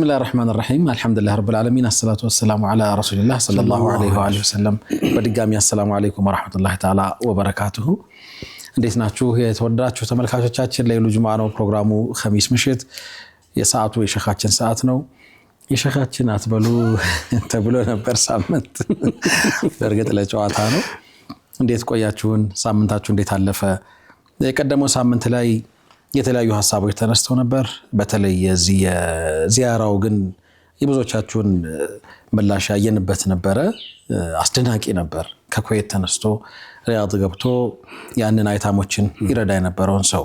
الله الرحمن الرحيم الحمد لله رب العالمين الصلاة والسلام على رسول الله صلى الله عليه وآله وسلم بدقامي السلام عليكم ورحمة الله تعالى وبركاته እንዴት ናችሁ የተወደዳችሁ ተመልካቾቻችን ለይሉ ጁማዓ ነው ፕሮግራሙ ኸሚስ ምሽት የሰዓቱ የሸኻችን ሰዓት ነው የሸኻችን አትበሉ ተብሎ ነበር ሳምንት በርግጥ ለጨዋታ ነው እንዴት ቆያችሁን ሳምንታችሁ እንዴት አለፈ የቀደመው ሳምንት ላይ የተለያዩ ሐሳቦች ተነስተው ነበር በተለይ የዚህ ዚያራው ግን የብዙዎቻችሁን ምላሽ ያየንበት ነበር አስደናቂ ነበር ከኩዌት ተነስቶ ሪያድ ገብቶ ያንን አይታሞችን ይረዳ የነበረውን ሰው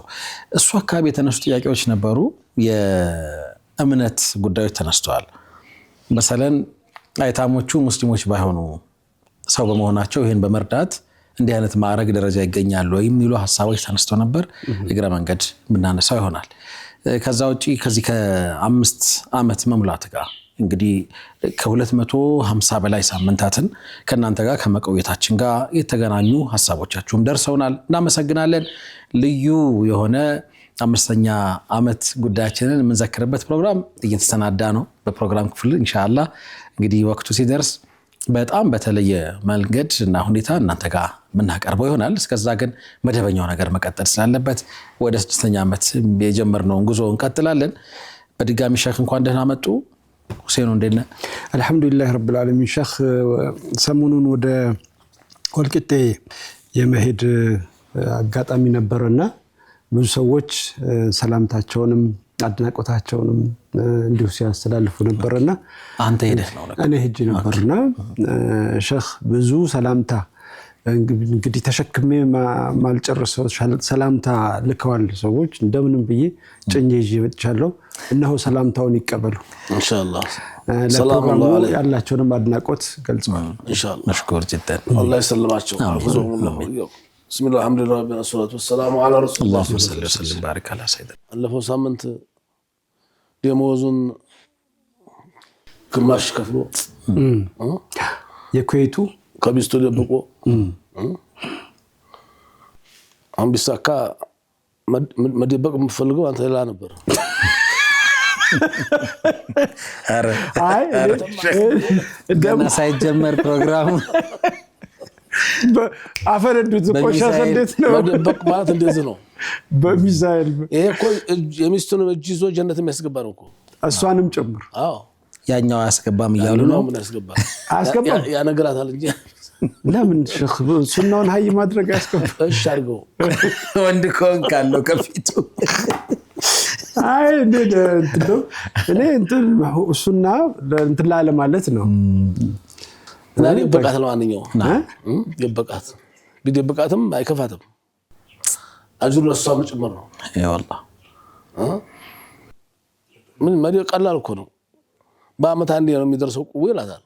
እሱ አካባቢ የተነሱ ጥያቄዎች ነበሩ የእምነት ጉዳዮች ተነስተዋል መሰለን አይታሞቹ ሙስሊሞች ባይሆኑ ሰው በመሆናቸው ይሄን በመርዳት እንዲህ አይነት ማዕረግ ደረጃ ይገኛሉ ወይ የሚሉ ሐሳቦች ተነስተው ነበር እግረ መንገድ ምናነሳው ይሆናል ከዛ ውጪ ከዚህ ከ5 አመት መሙላት ጋር እንግዲህ ከ250 በላይ ሳምንታትን ከናንተ ጋር ከመቆየታችን ጋር የተገናኙ ሐሳቦቻችሁም ደርሰውናል እናመሰግናለን ልዩ የሆነ 5ኛ አመት ጉዳያችንን የምንዘክርበት ፕሮግራም እየተሰናዳ ነው በፕሮግራም ክፍል ኢንሻአላህ እንግዲህ ወቅቱ ሲደርስ በጣም በተለየ መንገድ እና ሁኔታ እናንተ ጋር ምናቀርበው ይሆናል እስከዛ ግን መደበኛው ነገር መቀጠል ስላለበት ወደ 6ኛ አመት የጀመርነው ጉዞ እንቀጥላለን በድጋሚ ሼክ እንኳን ደህና መጡ ሁሴን እንደነ አልহামዱሊላህ ረብል ዓለሚን ሼክ ሰሞኑን ወደ ወልቂጤ የመሄድ አጋጣሚ ነበርና ብዙ ሰዎች ሰላምታቸውንም አድናቆታቸውንም እንዲሁ ሲያስተላልፉ ነበርና አንተ ሄደህ ነው እኔ ሄጄ ነበርና ሼክ ብዙ ሰላምታ እንግዲህ ተሸክሜ ማልጨርሰው ሰላምታ ልከዋል ሰዎች እንደምንም ብዬ ጭኜ ይዤ መጥቻለሁ እነሆ ሰላምታውን ይቀበሉ ኢንሻአላህ ሰላም አለይኩም ያላችሁንም አድናቆት ገልጸዋል ኢንሻአላህ መሽኩር ጅደን አላህ ይሰልማቸው بسم الله الحمد لله والصلاه والسلام على رسول الله اللهم صل وسلم وبارك على سيدنا አለፈው ሳምንት ደሞዙን ግማሽ ከፍሎ የኩዌቱ ከቢስቶ ደብቆ አምቢሳካ መደበቅ የምፈልገው አንተ ሌላ ነበር አረ ገና ሳይጀመር ፕሮግራሙ አፈረዱት ቆሻሻ እንዴት ነው መደበቅ ማለት እንደዚህ ነው በሚሳኤል ይሄ እኮ የሚስቱን እጅ ይዞ ጀነት የሚያስገባ ነው እኮ እሷንም ጭምር አዎ ያኛው ያስገባም ይያሉ ነው ምን ያስገባ አስገባ ያ ነገራታል እንጂ ለምን ሼክ ሱናውን ሀይ ማድረግ ያስገባ እሺ አድርገው ወንድ ኮን ካለው ከፊቱ አይ እኔ እንትን ሱና እንትን ላለ ማለት ነው እና ይበቃት ለማንኛው ይበቃት ቢደብቃትም አይከፋትም አጅሩ ለሷም ጭምር ነው ይወላ ምን ማዲው ቀላል እኮ ነው በአመት አንዴ ነው የሚደርሰው ቁው ይላታል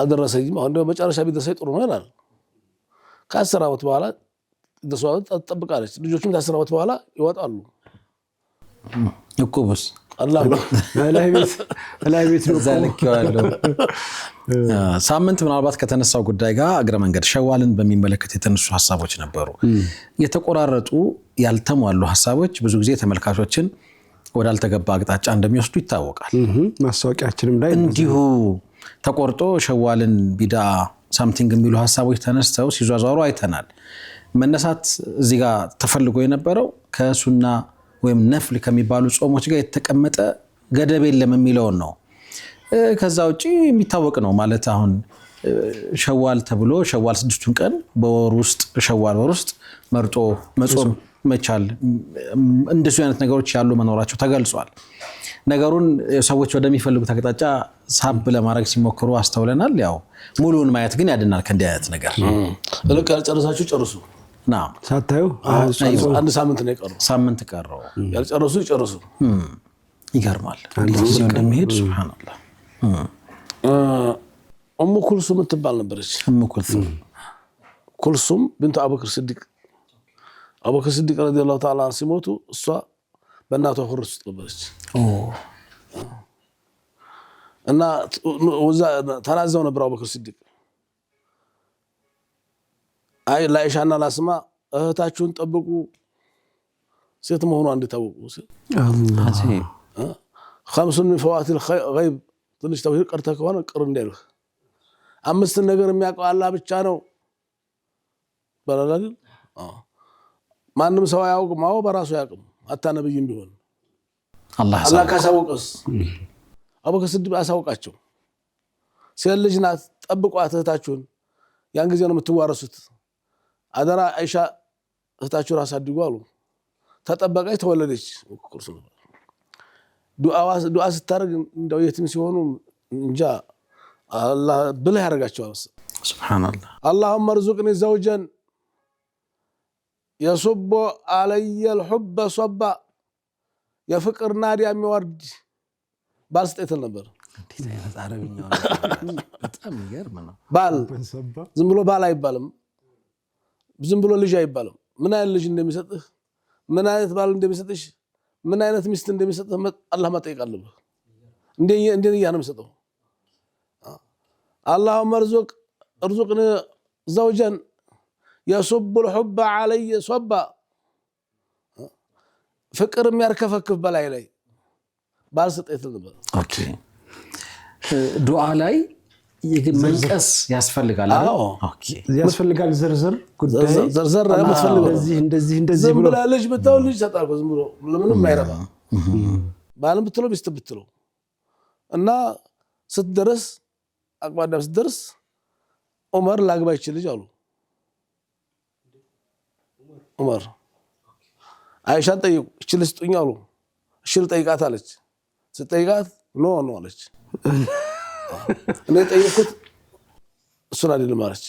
አደረሰኝ አሁን ደግሞ መጨረሻ ቢደርሰኝ ጥሩ ነው ይላል ከ10 አመት በኋላ ደሷው ተጠብቃለች ልጆቹም ከ10 አመት በኋላ ይወጣሉ እኮብስ አላህ ላይ ቤት ነው ዘልከዋለሁ ሳምንት ምናልባት ከተነሳው ጉዳይ ጋር እግረ መንገድ ሸዋልን በሚመለከት የተነሱ ሐሳቦች ነበሩ የተቆራረጡ ያልተሟሉ ሐሳቦች ብዙ ጊዜ ተመልካቾችን ወዳልተገባ አቅጣጫ እንደሚወስዱ ይታወቃል ማስታወቂያችንም ላይ እንዲሁ ተቆርጦ ሸዋልን ቢዳ ሳምቲንግ የሚሉ ሐሳቦች ተነስተው ሲዟዟሩ አይተናል መነሳት እዚህ ጋር ተፈልጎ የነበረው ከሱና ወይም ነፍል ከሚባሉ ጾሞች ጋር የተቀመጠ ገደብ የለም የሚለው ነው ከዛ ውጪ የሚታወቅ ነው ማለት አሁን ሸዋል ተብሎ ሸዋል 6ቱን ቀን በወር ውስጥ ሸዋል ወር ውስጥ መርጦ መጾም መቻል እንደዚህ አይነት ነገሮች ያሉ መኖራቸው ተገልጿል ነገሩን ሰዎች ወደሚፈልጉት አቅጣጫ ሳብ ለማድረግ ሲሞክሩ አስተውለናል ያው ሙሉውን ማየት ግን ያድናል ከእንዲህ አይነት ነገር ለካ ጨርሳችሁ ጨርሱ ና ሳታዩ አንድ ሳምንት ነው የቀረው ሳምንት ቀረው ያልጨረሱ ይጨርሱ ይገርማል እንዴት እንደሚሄድ ሱብሃንአላህ ኡሙ ኩልሱም ትባል ነበረች ኡሙ ኩልሱም ቢንቱ አቡበክር ሲዲቅ ረዲየላሁ ተዓላ ሲሞቱ እሷ በእናቷ ሆድ ውስጥ ነበረች እና ወዛ ተናዘው ነበር አቡበክር ሲዲቅ አይ ላይሻና ላስማ እህታችሁን ጠብቁ ሴት መሆኗ እንድታውቁ خمس من فوات الغيب ትንሽ ተውሂድ ቀርተህ ከሆነ ቅር እንዳይልህ 5 ነገር የሚያውቀው አላህ ብቻ ነው በላላል ማንም ሰው ያውቅም በራሱ ያውቅም አታ ነብይም ቢሆን አላህ ካሳወቀስ አቡበክር ሲዲቅ አሳወቃቸው ሴት ልጅ ናት ጠብቋት እህታችሁን ያን ጊዜ ነው የምትዋረሱት አደራ አይሻ እህታችሁን አሳድጉ አሉ ተጠበቀች ተወለደች ቁርሱ ዱዓ ስታረግ እንደው የትም ሲሆኑ እንጃ አላህ ብለህ ያረጋቸዋል ሱብሃንአላህ اللهم ارزقني زوجا يصب علي الحب صبا የፍቅር ናዲያ የሚወርድ ባልስጠት ነበር እንዴት አይነት አረብኛው በጣም ይገርም ነው ባል ዝም ብሎ ባል አይባልም ዝም ብሎ ልጅ አይባልም ምን አይነት ልጅ እንደሚሰጥህ ምን አይነት ባል እንደሚሰጥሽ ምን አይነት ሚስት እንደሚሰጥህ አላህ መጠየቅ አለበት እንዴ ያንም ሰጠው اللهم ارزقني زوجا يصب الحب علي صبا ፍቅር የሚያርከፈክፍ በላይ ላይ ባልስጠት ነበር ኦኬ ዱዓ ላይ መንቀስ ያስፈልጋል ኦኬ ያስፈልጋል ዝርዝር ጉዳይ ዝርዝር ያስፈልጋል እንደዚህ ብሎ ልጅ ብታው ልጅ ሰጣልኩ ዝም ብሎ ለምንም አይረባ ባልም ብትለው ቢስት ብትለው እና ስትደርስ አቅባዳም ስትደርስ ዑመር ላግባ ይችል ልጅ አሉ ዑመር አይሻን ጠይቁ ይችል ስጡኝ አሉ እሺ ልጠይቃት አለች ስትጠይቃት ኖ አለች እኔ ጠይቁት እሱን አይደለም አለች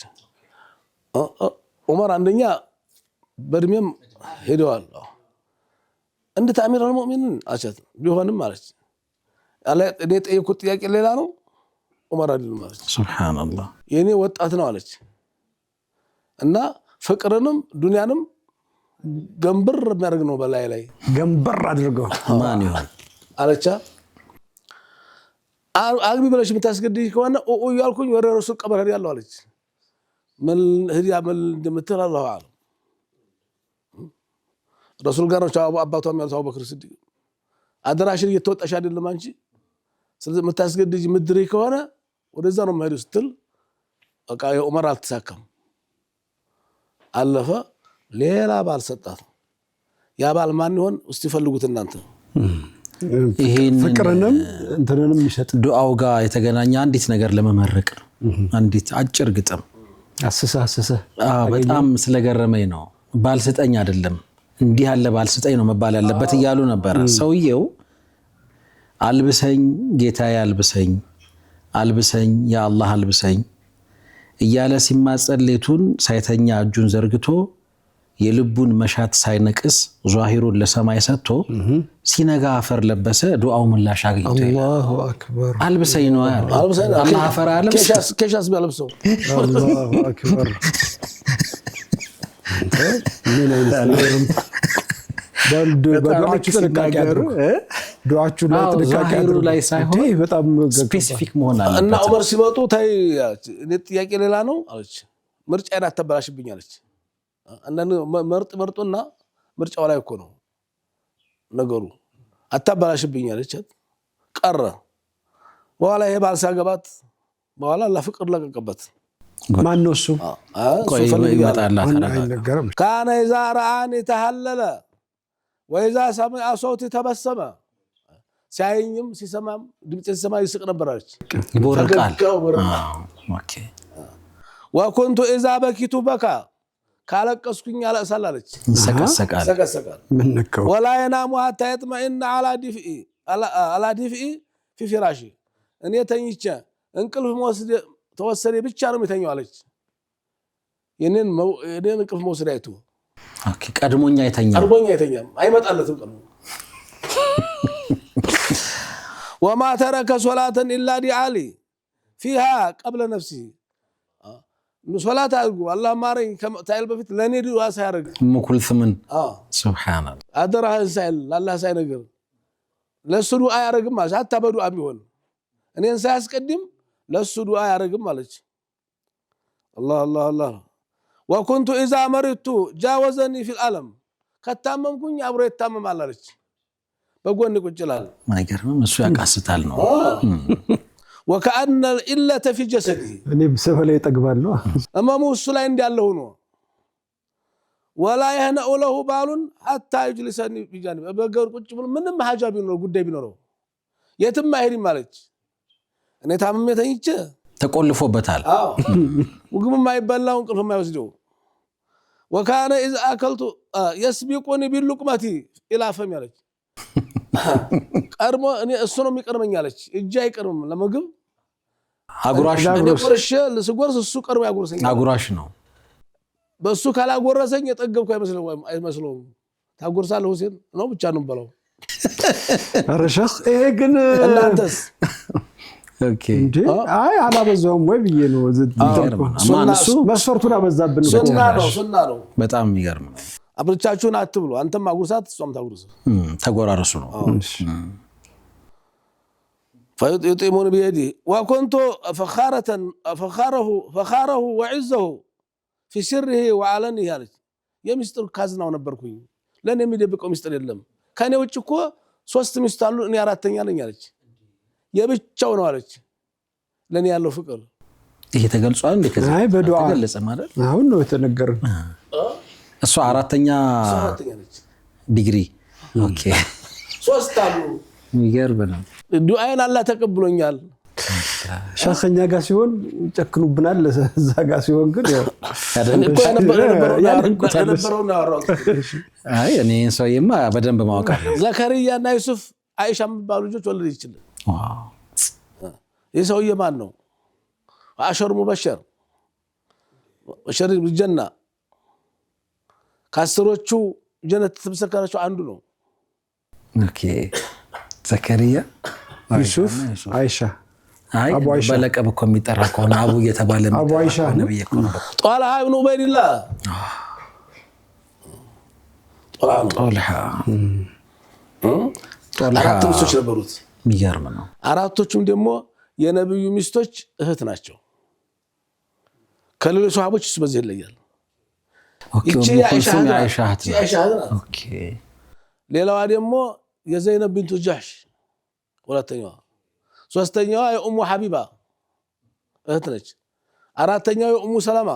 ዑመር አንደኛ በእድሜም ሄደዋል እንደ ተአሚር አልሙእሚኒን አቻት ቢሆንም አለች እኔ ጠይቁት ጥያቄ ሌላ ነው ዑመር አይደለም አለች ሱብሃንአላህ የኔ ወጣት ነው አለች እና ፍቅርንም ዱንያንም ገንበር የሚያደርግ ነው በላይ ላይ ገንበር አድርገው ማን ይሆን አለቻ አግቢ ብለሽ የምታስገድይ ከሆነ ያልኩኝ ወደ ረሱል ቀብር ሄድ ያለው አለች ምን ህዲያ ምን እንደምትል አላህ አለ ረሱል ጋር ነው አባቷም ያሉት አቡበክር ሲዲቅ አደራሽን እየተወጣሽ አይደለም አንቺ ስለዚህ የምታስገድይ ምድሪ ከሆነ ወደዛ ነው መሄድ ስትል በቃ ዑመር አልተሳካም አለፈ ሌላ ባል ሰጣት ያ ባል ማን ይሆን እስቲ ፈልጉት እናንተ ይሄን ፍቅርንም እንትንንም ይሰጥ ዱዓው ጋር የተገናኘ አንዲት ነገር ለመመረቅ አንዲት አጭር ግጥም አሰሰ በጣም ስለገረመኝ ነው ባልስጠኝ አይደለም እንዲህ ያለ ባልስጠኝ ነው መባል ያለበት እያሉ ነበር ሰውየው አልብሰኝ ጌታዬ አልብሰኝ ያ አላህ አልብሰኝ እያለ ሲማጸን ሌቱን ሳይተኛ እጁን ዘርግቶ የልቡን መሻት ሳይነቅስ ዟሂሩን ለሰማይ ሰጥቶ ሲነጋ አፈር ለበሰ ዱዓው ምላሽ አግኝቶ አላሁ አክበር አልብሰኝ ነው ያለው አላህ አፈር አለም ከሻስ ቢያለብሰው አላሁ አክበር ምን አይነት በዱዓችሁ ጥንቃቄ አድርጉ ዱዓችሁ ላይ ጥንቃቄ አድርጉ ላይ ሳይሆን በጣም ስፔሲፊክ መሆን አለበት እና ዑመር ሲመጡ ታይ ጥያቄ ሌላ ነው አለች ምርጫዬን አተበላሽብኝ አለች አንዳንድ መርጦና ምርጫው ላይ እኮ ነው ነገሩ አታበላሽብኝ አለች ቀረ በኋላ ይሄ ባልሳገባት በኋላ ለፍቅር ለቀቀበት ማን ነው እሱ ቆይ ይመጣላ ተረጋጋ ካነ ኢዛ ረአኒ ተሐለለ ወኢዛ ሰማዐ ሶውቲ ተበሰመ ሲያየኝም ሲሰማም ድምጽ ሲሰማ ይስቅ ነበር አለች ይቦርቃል ኦኬ ወኩንቱ ኢዛ በኪቱ በካ ካለቀስኩኝ ያለቅሳል አለች ሰቀሰቃል ምን ነካው ወላ የናሙ ሐታ يطمئن على دفئ في فراشي እኔ ተኝቼ እንቅልፍ ተወሰደ ብቻ ነው የሚተኛው አለች የኔን እንቅልፍ መውሰድ አይቶ ኦኬ ቀድሞኛ አይተኛም አይመጣለትም ቀኑ وما ترك صلاة الا دعالي فيها قبل نفسي ሶላት አድርጉ አላህ ማረኝ ከመታይል በፊት ለኔ ዱዓ ሳያደርግ ሙኩልስምን ሱብሃንአላህ አደራህን ሳይል አላህ ሳይነገር ለሱ ዱዓ ያደርግም ማለት hatta በዱዓ ቢሆን እኔን ሳያስቀድም ለሱ ዱዓ ያደርግም ማለት አላህ وكنت اذا مرضت جاوزني في الالم ከታመምኩኝ አብሮ ይታመማል አለች በጎን ቁጭ ይላል ማይገርም እሱ ያቃስታል ነው وكأن الإلة في جسده እኔ በሰበለ ይጠግባለሁ እመሙ እሱ ላይ እንዳለ ሆኖ ولا يهنأ له بال حتى يجلسني بجانب በገር ቁጭ ብሎ ምንም ሐጃ ቢኖር ጉዳይ ቢኖረው የትም አይሄድም ማለች እኔ ታምሜ ተኝቼ ተቆልፎበታል ወግም ማይበላው እንቅልፍ ማይወስደው وكان إذا أكلت يسبقني باللقمة إلى فمي አለች ቀርሞ እኔ እሱ ነው የሚቀርመኝ አለች እጄ አይቀርም ለምግብ አጉራሽ ነው ቆርሼ ለስጎርስ እሱ ቀርሞ ያጎርሰኝ አጉራሽ ነው በሱ ካላጎረሰኝ የጠገብኩ አይመስለውም ታጎርሳለህ ሁሴን ነው ብቻ ነው በለው ኧረ ሸኽ ይሄ ግን እናንተስ ኦኬ እንዴ አይ አላበዛውም ወይ ብዬ ነው እሱ መስፈርቱን አበዛብን ሱና ነው በጣም የሚገርም ነው አብርቻችሁን አትብሉ አንተም አጉርሳት እሷም ታጉርስ ተጎራረሱ ነው فيطيمون بيده وكنت فخاره وعزه في سره وعلنه ያለች የሚስጥር ካዝናው ነበርኩኝ ለኔ የሚደብቀው ሚስጥር የለም ከኔ ውጭ እኮ 3 ሚስት አሉ እኔ አራተኛ ነኝ አለች የብቻው ነው አለች ለኔ ያለው ፍቅር ይሄ ተገልጿል እንዴ ከዚህ አይ በዱዓ ተገለጸ ማለት አሁን ነው የተነገረው እሷ አራተኛ ነች ዲግሪ ኦኬ 3 አሉ የሚገርም ነው ዱዓዬን አላህ ተቀብሎኛል ሸኸኛ ጋር ሲሆን ጨክኑብናል ለዛ ጋር ሲሆን ግን ያው የነበረው ነው ያወራው አይ እኔ ሰውዬማ በደንብ ማወቅ አለ ዘከሪያና ዩሱፍ አይሻ የሚባሉ ልጆች ወለደ ይችላል ዋው የሰውዬ ማን ነው አሸር ሙበሸር ወሸር بالجنة ካስሮቹ ጀነት ተመሰከረችው አንዱ ነው ኦኬ ዘከሪያ ዩሱፍ አይሻ አይ በለቀብ እኮ የሚጠራ ከሆነ አቡ እየተባለ አቡ አይሻ ነብይ እኮ ነው ጧልሃ ኢብኑ ዑበይድላህ ጧልሃ አራት ሚስቶች ነበሩት የሚገርም ነው አራቶቹም ደግሞ የነብዩ ሚስቶች እህት ናቸው ከሌሎች ሷሃቦች እሱ በዚህ ይለያል ኦኬ አይሻ ኦኬ ሌላዋ ደግሞ የዘይነብ ቢንቱ ጃህሽ ሁለተኛዋ ሶስተኛዋ የኡሙ ሐቢባ እህት ነች አራተኛው የኡሙ ሰላማ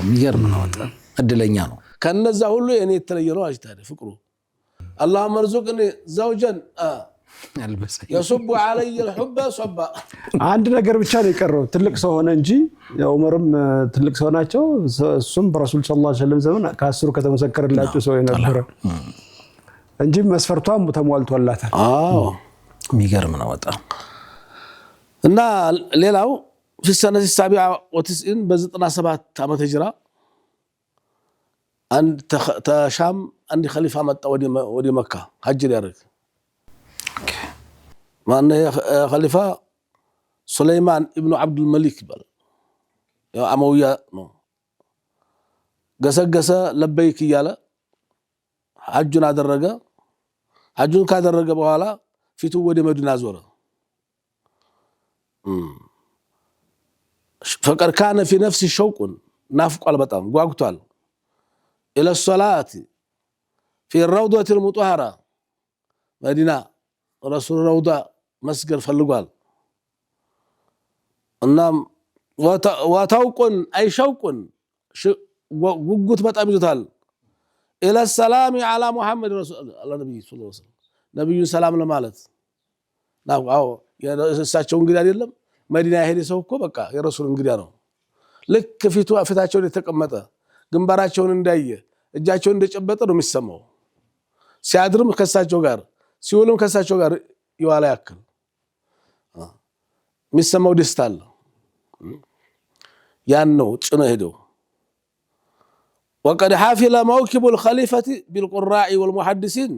የሚገርም ነው በጣም እድለኛ ነው ከነዛ ሁሉ የኔ የተለየ ነው አጅታደ ፍቅሩ اللهم ارزقني زوجا يصب علي الحب صبا አንድ ነገር ብቻ ነው የቀረው ትልቅ ሰው ሆነ እንጂ ዑመርም ትልቅ ሰው ናቸው እሱም በረሱል ሰለላሁ ዐለይሂ ወሰለም ዘመን ከአስሩ ከተመሰከረላቸው ሰው የነበረ እንጂ መስፈርቷም ተሟልቶላታል የሚገርም ነው በጣም እና ሌላው في السنة 97 ب97 ዓመተ ሂጅራ አንድ ተሻም አንድ ኸሊፋ መጣ ወደ መካ ሐጅ ያደርግ ማን ኸሊፋ ሱለይማን ኢብኑ አብዱል መሊክ ይባላል ያው አመውያ ነው ገሰገሰ ለበይክ እያለ ሐጁን አደረገ ሐጁን ካደረገ በኋላ ፊቱ ወደ መዲና ዞረ فقد كان في نفس شوق نافقال በጣም ጓጉቷል الى الصلاه في الروضه المطهره مدينه رسول روضه مسجد ፈልጓል እና ወታውቁን አይሸውቁን ጉጉት በጣም ይዙታል الى السلام على محمد رسول الله ነብዩ ሰለላሁ ዐለይሂ ወሰለም ነብዩ ሰላም ለማለት ናው የእሳቸው እንግዲህ አይደለም መዲና ሄደ ሰው እኮ በቃ የረሱል እንግዲያ ነው ልክ ፊታቸው የተቀመጠ ግንባራቸውን እንዳየ እጃቸውን እንደጨበጠ ነው የሚሰማው ሲያድርም ከሳቸው ጋር ሲውልም ከሳቸው ጋር ይዋላ ያክል የሚሰማው ደስታ አለ ያን ነው ጽነ ሄደው وقد حافل موكب الخليفة بالقراء والمحدثين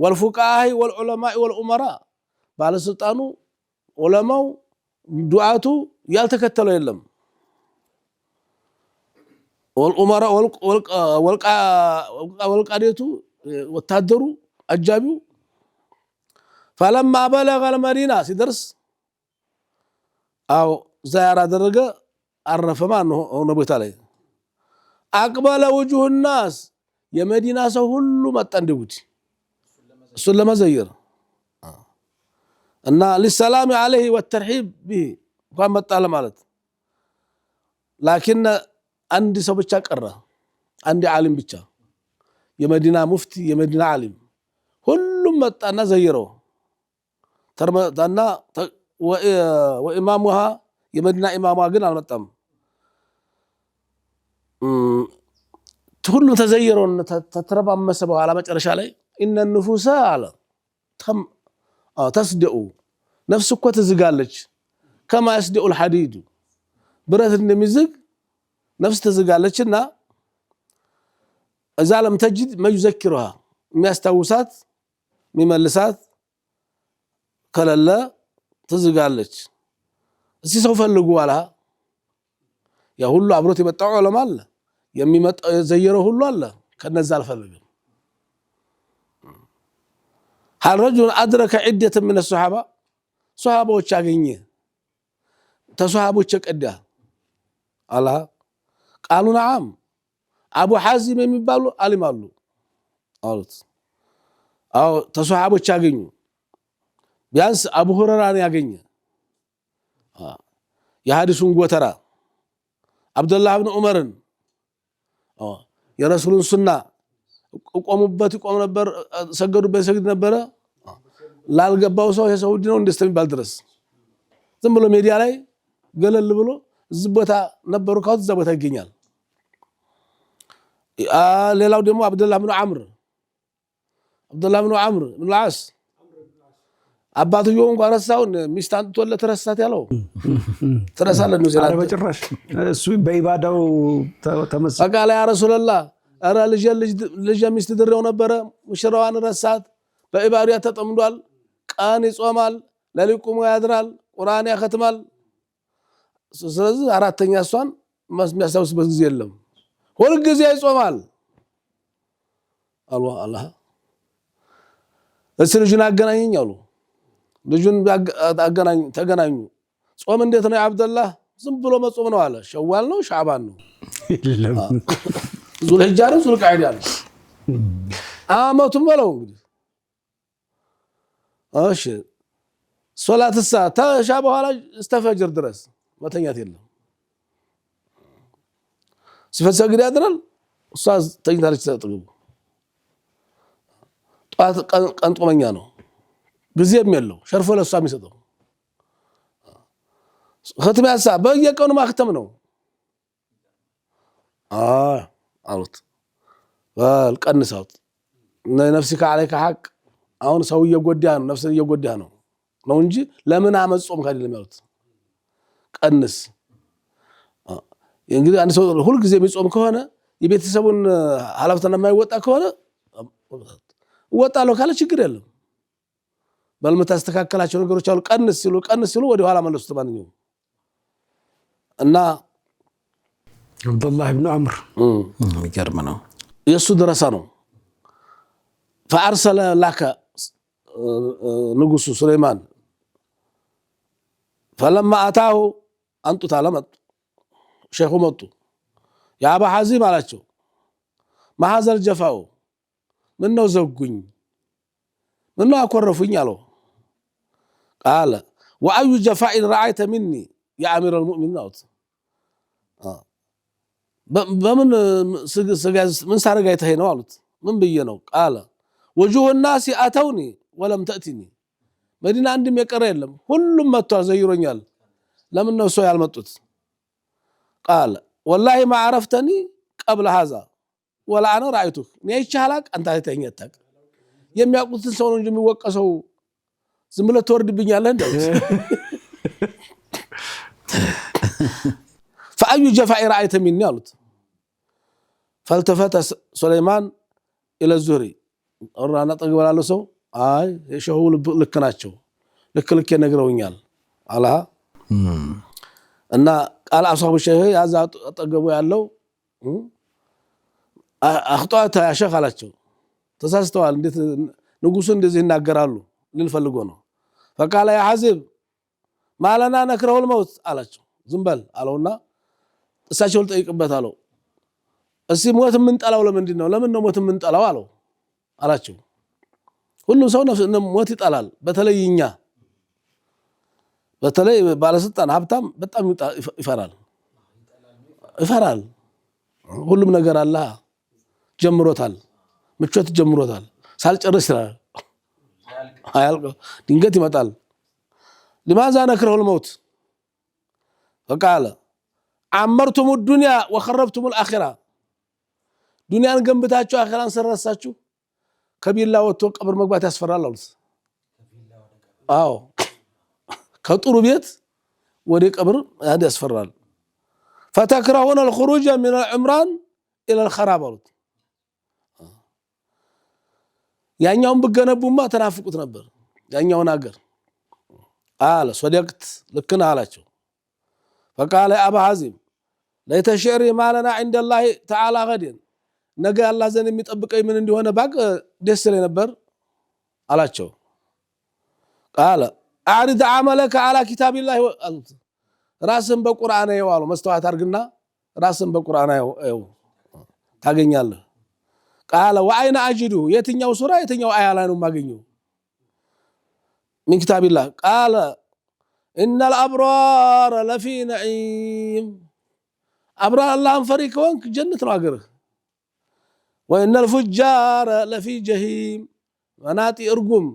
والفقهاء والعلماء والأمراء بعد سلطانه علماء دعاته يالتكتلوا يلم والأمراء والقادته والتهدروا أجابوا فلما بلغ المدينة سيدرس أو زيارة درجة عرف ما أنه نبيت عليه أقبل وجوه الناس يا مدينة سهل ما تندبوتي እሱን ለመዘየር እና للسلام عليه والترحيب به እንኳን መጣ ለማለት ላኪን አንድ ሰው ብቻ ቀረ አንድ ዓሊም ብቻ የመዲና ሙፍቲ የመዲና ዓሊም ሁሉም መጣና ዘየረው ተርመዳና ወኢማሙሃ የመዲና ኢማሟ ግን አልመጣም ሁሉም ተዘየረው ተተረባመሰ በኋላ መጨረሻ ላይ ان النفوس على تم تصدق نفس እኮ ትዝጋለች كما يصدق الحديد ብረት እንደሚዝግ ነፍስ ትዝጋለችና اذا لم تجد ما يذكرها የሚያስታውሳት የሚመልሳት ከለለ ትዝጋለች እዚህ ሰው ፈልጉ አላ ያ ሁሉ አብሮት የመጣው ዑለማ አለ የሚመጣው የዘየረው ሁሉ አለ ከነዛ አልፈልግም هل رجل أدرك عدة من الصحابة صحابة وشاقيني تصحابة وشاقدا الله قالوا نعم أبو حازم يمبالو علي مالو قالت أو تصحابة وشاقيني بيانس أبو هريرة ياقيني يحدثون قوترا عبد الله بن عمر يا رسول السنة ቆሙበት ቆም ነበር ሰገዱበት ሰግድ ነበር ላልገባው ሰው የሰውዲ ነው እንደስተሚባል ድረስ ዝም ብሎ ሚዲያ ላይ ገለል ብሎ ዝቦታ ነበሩ ካውት ዘቦታ ይገኛል ሌላው ደግሞ አብዱላህ ብን አምር ብን العاص አባቱየው እንኳን ረሳውን ሚስታን ተወለ ተረሳት ያለው ተረሳለ ነው ዘላ በጭራሽ እሱ በኢባዳው ተመሰለ አቃላ ያ ረሱላህ አራ ልጅ ሚስት ድረው ነበር ሙሽራዋን ረሳት በኢባዳው ተጠምዷል ቃን ይጾማል ለሊቁም ያድራል ቁርአን ያختማል ስለዚህ አራተኛ እሷን የሚያስታውስበት ጊዜ የለም ሁሉ ጊዜ ይጾማል አላህ እሱ ልጅን አገናኘኝ አሉ ልጅን ተገናኙ ጾም እንዴት ነው አብደላህ ዝም ብሎ መጾም ነው አለ ሸዋል ነው ሻዕባን ነው የለም ዙል ሂጃር ዙል ቃዒዳ አመቱ መለው እንግዲህ እሺ ሶላት ሰዓት ታሻ በኋላ እስተፈጅር ድረስ መተኛት የለም ሲፈሰግድ ያድራል ኡስታዝ ተኝታለች ተጥግቡ ጧት ቀን ጦመኛ ነው ጊዜም የለው ሸርፎ ለሷ የሚሰጠው ختم ያሳ በየቀኑ ማختም ነው አሉት ወልቀንሳት ነፍስካ عليك حق አሁን ሰው እየጎዳህ ነው ነፍስ እየጎዳህ ነው እንጂ ለምን አመጾም ካደለም ያሉት ቀንስ እንግዲህ አንድ ሰው ሁሉ ጊዜ የሚጾም ከሆነ የቤተሰቡን ሐላፍተና የማይወጣ ከሆነ ወጣለው ካለ ችግር የለም በልመታስተካከላቸው ነገሮች አሉ ቀንስ ሲሉ ወደ ኋላ መለሱት ማንኛው እና አብዱላህ ኢብኑ አምር የሚገርም ነው የሱ ድረሳ ነው فارسل لك ንጉሱ ሱለይማን فلما اتاه አንጡ ታለመጡ ሼኹ መጡ ያ አባ ሐዚም አላቸው ማሐዘል ጀፋው ምን ነው ዘጉኝ ምን ነው አኮረፉኝ አለው قال واي جفاء رايت مني يا امير المؤمنين አውት በምን ምን ሳረጋይተህ ነው አሉት ምን ብዬ ነው قال وجوه الناس اتوني ولم تاتني መዲና አንድም የቀረ የለም ሁሉም መጥቷል ዘይሮኛል ለምን ነው ሰው ያልመጡት قال والله ما عرفتني قبل هذا ولا انا رايتك ነይቻላቅ አንተ አይተኛታቅ የሚያውቁትን ሰው ነው እንጂ የሚወቀሰው ዝም ብለህ ተወርድብኛለህ እንደው فأي جفاء رأيت مني قالت فالتفت سليمان إلى الزهري أرانا طقبل على سو አይ የሸሁ ልክ ናቸው ልክ የነግረውኛል አላ እና ቃል አሳቡ ሸህ ያዛ አጠገቡ ያለው አخطأت يا شيخ አላቸው ተሳስተዋል እንዴት ንጉሱ እንደዚህ ይናገራሉ ልንፈልጎ ነው فقال يا حزب ما لنا نكره الموت አላቸው ዝም በል አለውና እሳቸው ልጠይቅበት አለው እሺ ሞት ምን ጠላው ለምን ነው ሞት ምን ጠላው አላቸው ሁሉም ሰው ሞት ይጠላል በተለይኛ በተለይ ባለስልጣን ሀብታም በጣም ይፈራል ሁሉም ነገር አላህ ጀምሮታል ምቾት ጀምሮታል ሳልጨርስ ይላል አያልቅ ድንገት ይመጣል لماذا نكره الموت فقال عمرتم الدنيا وخربتم الاخره ዱንያን ገንብታችሁ አኺራን ሰረሳችሁ ከቢላ ወጥቶ ቀብር መግባት ያስፈራል አሉት አዎ ከጥሩ ቤት ወደ ቀብር ያስፈራል فتكرهون الخروج من العمران الى الخراب አሉት ያኛውን በገነቡማ ተናፍቁት ነበር ያኛውን አገር قال صدقت لكنا አላቸው فقال ابو حازم ليت شعري ما لنا عند الله تعالى غد ነገ አላህ ዘንድ የሚጠብቀኝ ምን እንደሆነ ባቅ ደስ ይለኝ ነበር አላቸው قال اعرض عملك على كتاب الله ራስን በቁርአን ያዋሉ መስተዋት አርግና ራስን በቁርአን ያው ታገኛለህ قال واين اجده የትኛው ሱራ የትኛው አያ ላይ ነው ማገኘው من كتاب الله قال ان الابرار لفي نعيم ابرار الله فريق وانك جنة ነው አገርህ وان الفجار لفي جهيم مناطي ارغم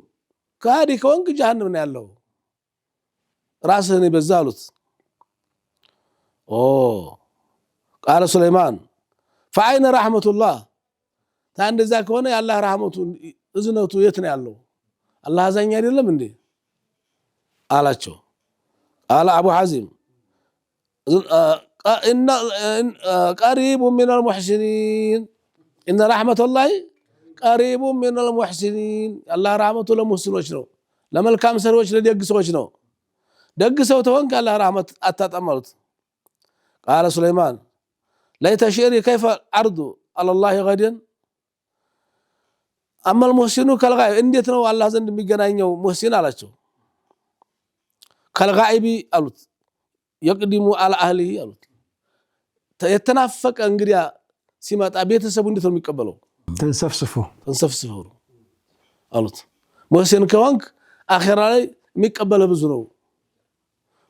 ካዲ ከወንክ ጀሃነም ነው ያለው ራስህን ይበዛሉት قال سليمان فاين رحمه الله ታንደዛ ከሆነ ያላህ ረህመቱ እዝነቱ የት ነው ያለው አላህ አዛኝ አይደለም እንዴ አላቸው قال ابو حازم ان قريب من المحسنين ان رحمه الله قريب من المحسنين الله رحمته ለሙህሲኖች ነው ለመልካም ሰሪዎች ለደግ ሰዎች ነው ደግ ሰው ተወንክ አላህ ረህመት አታጣማሉት قال سليمان ليت شعري كيف ارض على الله غدا اما المحسن كالغائب እንዴት ነው አላህ ዘንድ የሚገናኘው ሙህሲን አላቸው كالغائب አሉት يقدم على اهله አሉት የተናፈቀ እንግዲያ ሲመጣ ቤተሰቡ እንዴት ነው የሚቀበለው ተንሰፍስፎ አሉት ሙህሲን ከወንክ አኺራ ላይ የሚቀበለው ብዙ ነው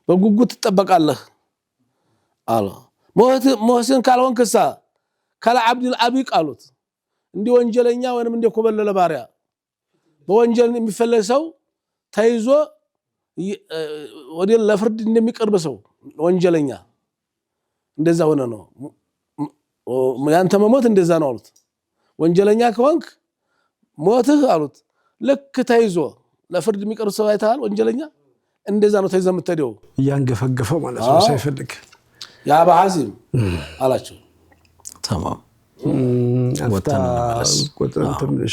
በጉጉት ተጠበቃለህ አለ ሙህሲን ካልሆንክሳ ከልዓብድ العبيق አሉት እንዲ ወንጀለኛ ወይንም እንደ ኮበለለ ባሪያ በወንጀል የሚፈለግ ሰው ተይዞ ወደ ለፍርድ እንደሚቀርብ ሰው ወንጀለኛ እንደዛ ሆነ ነው ያንተ መሞት እንደዛ ነው አሉት ወንጀለኛ ከሆንክ ሞትህ አሉት ልክ ተይዞ ለፍርድ የሚቀርብ ሰው አይተሃል ወንጀለኛ እንደዛ ነው ተይዞ የምትሄደው ያንገፈገፈው ማለት ነው ሳይፈልግ ያ አቡ ሐዚም አላቸው تمام ወጣን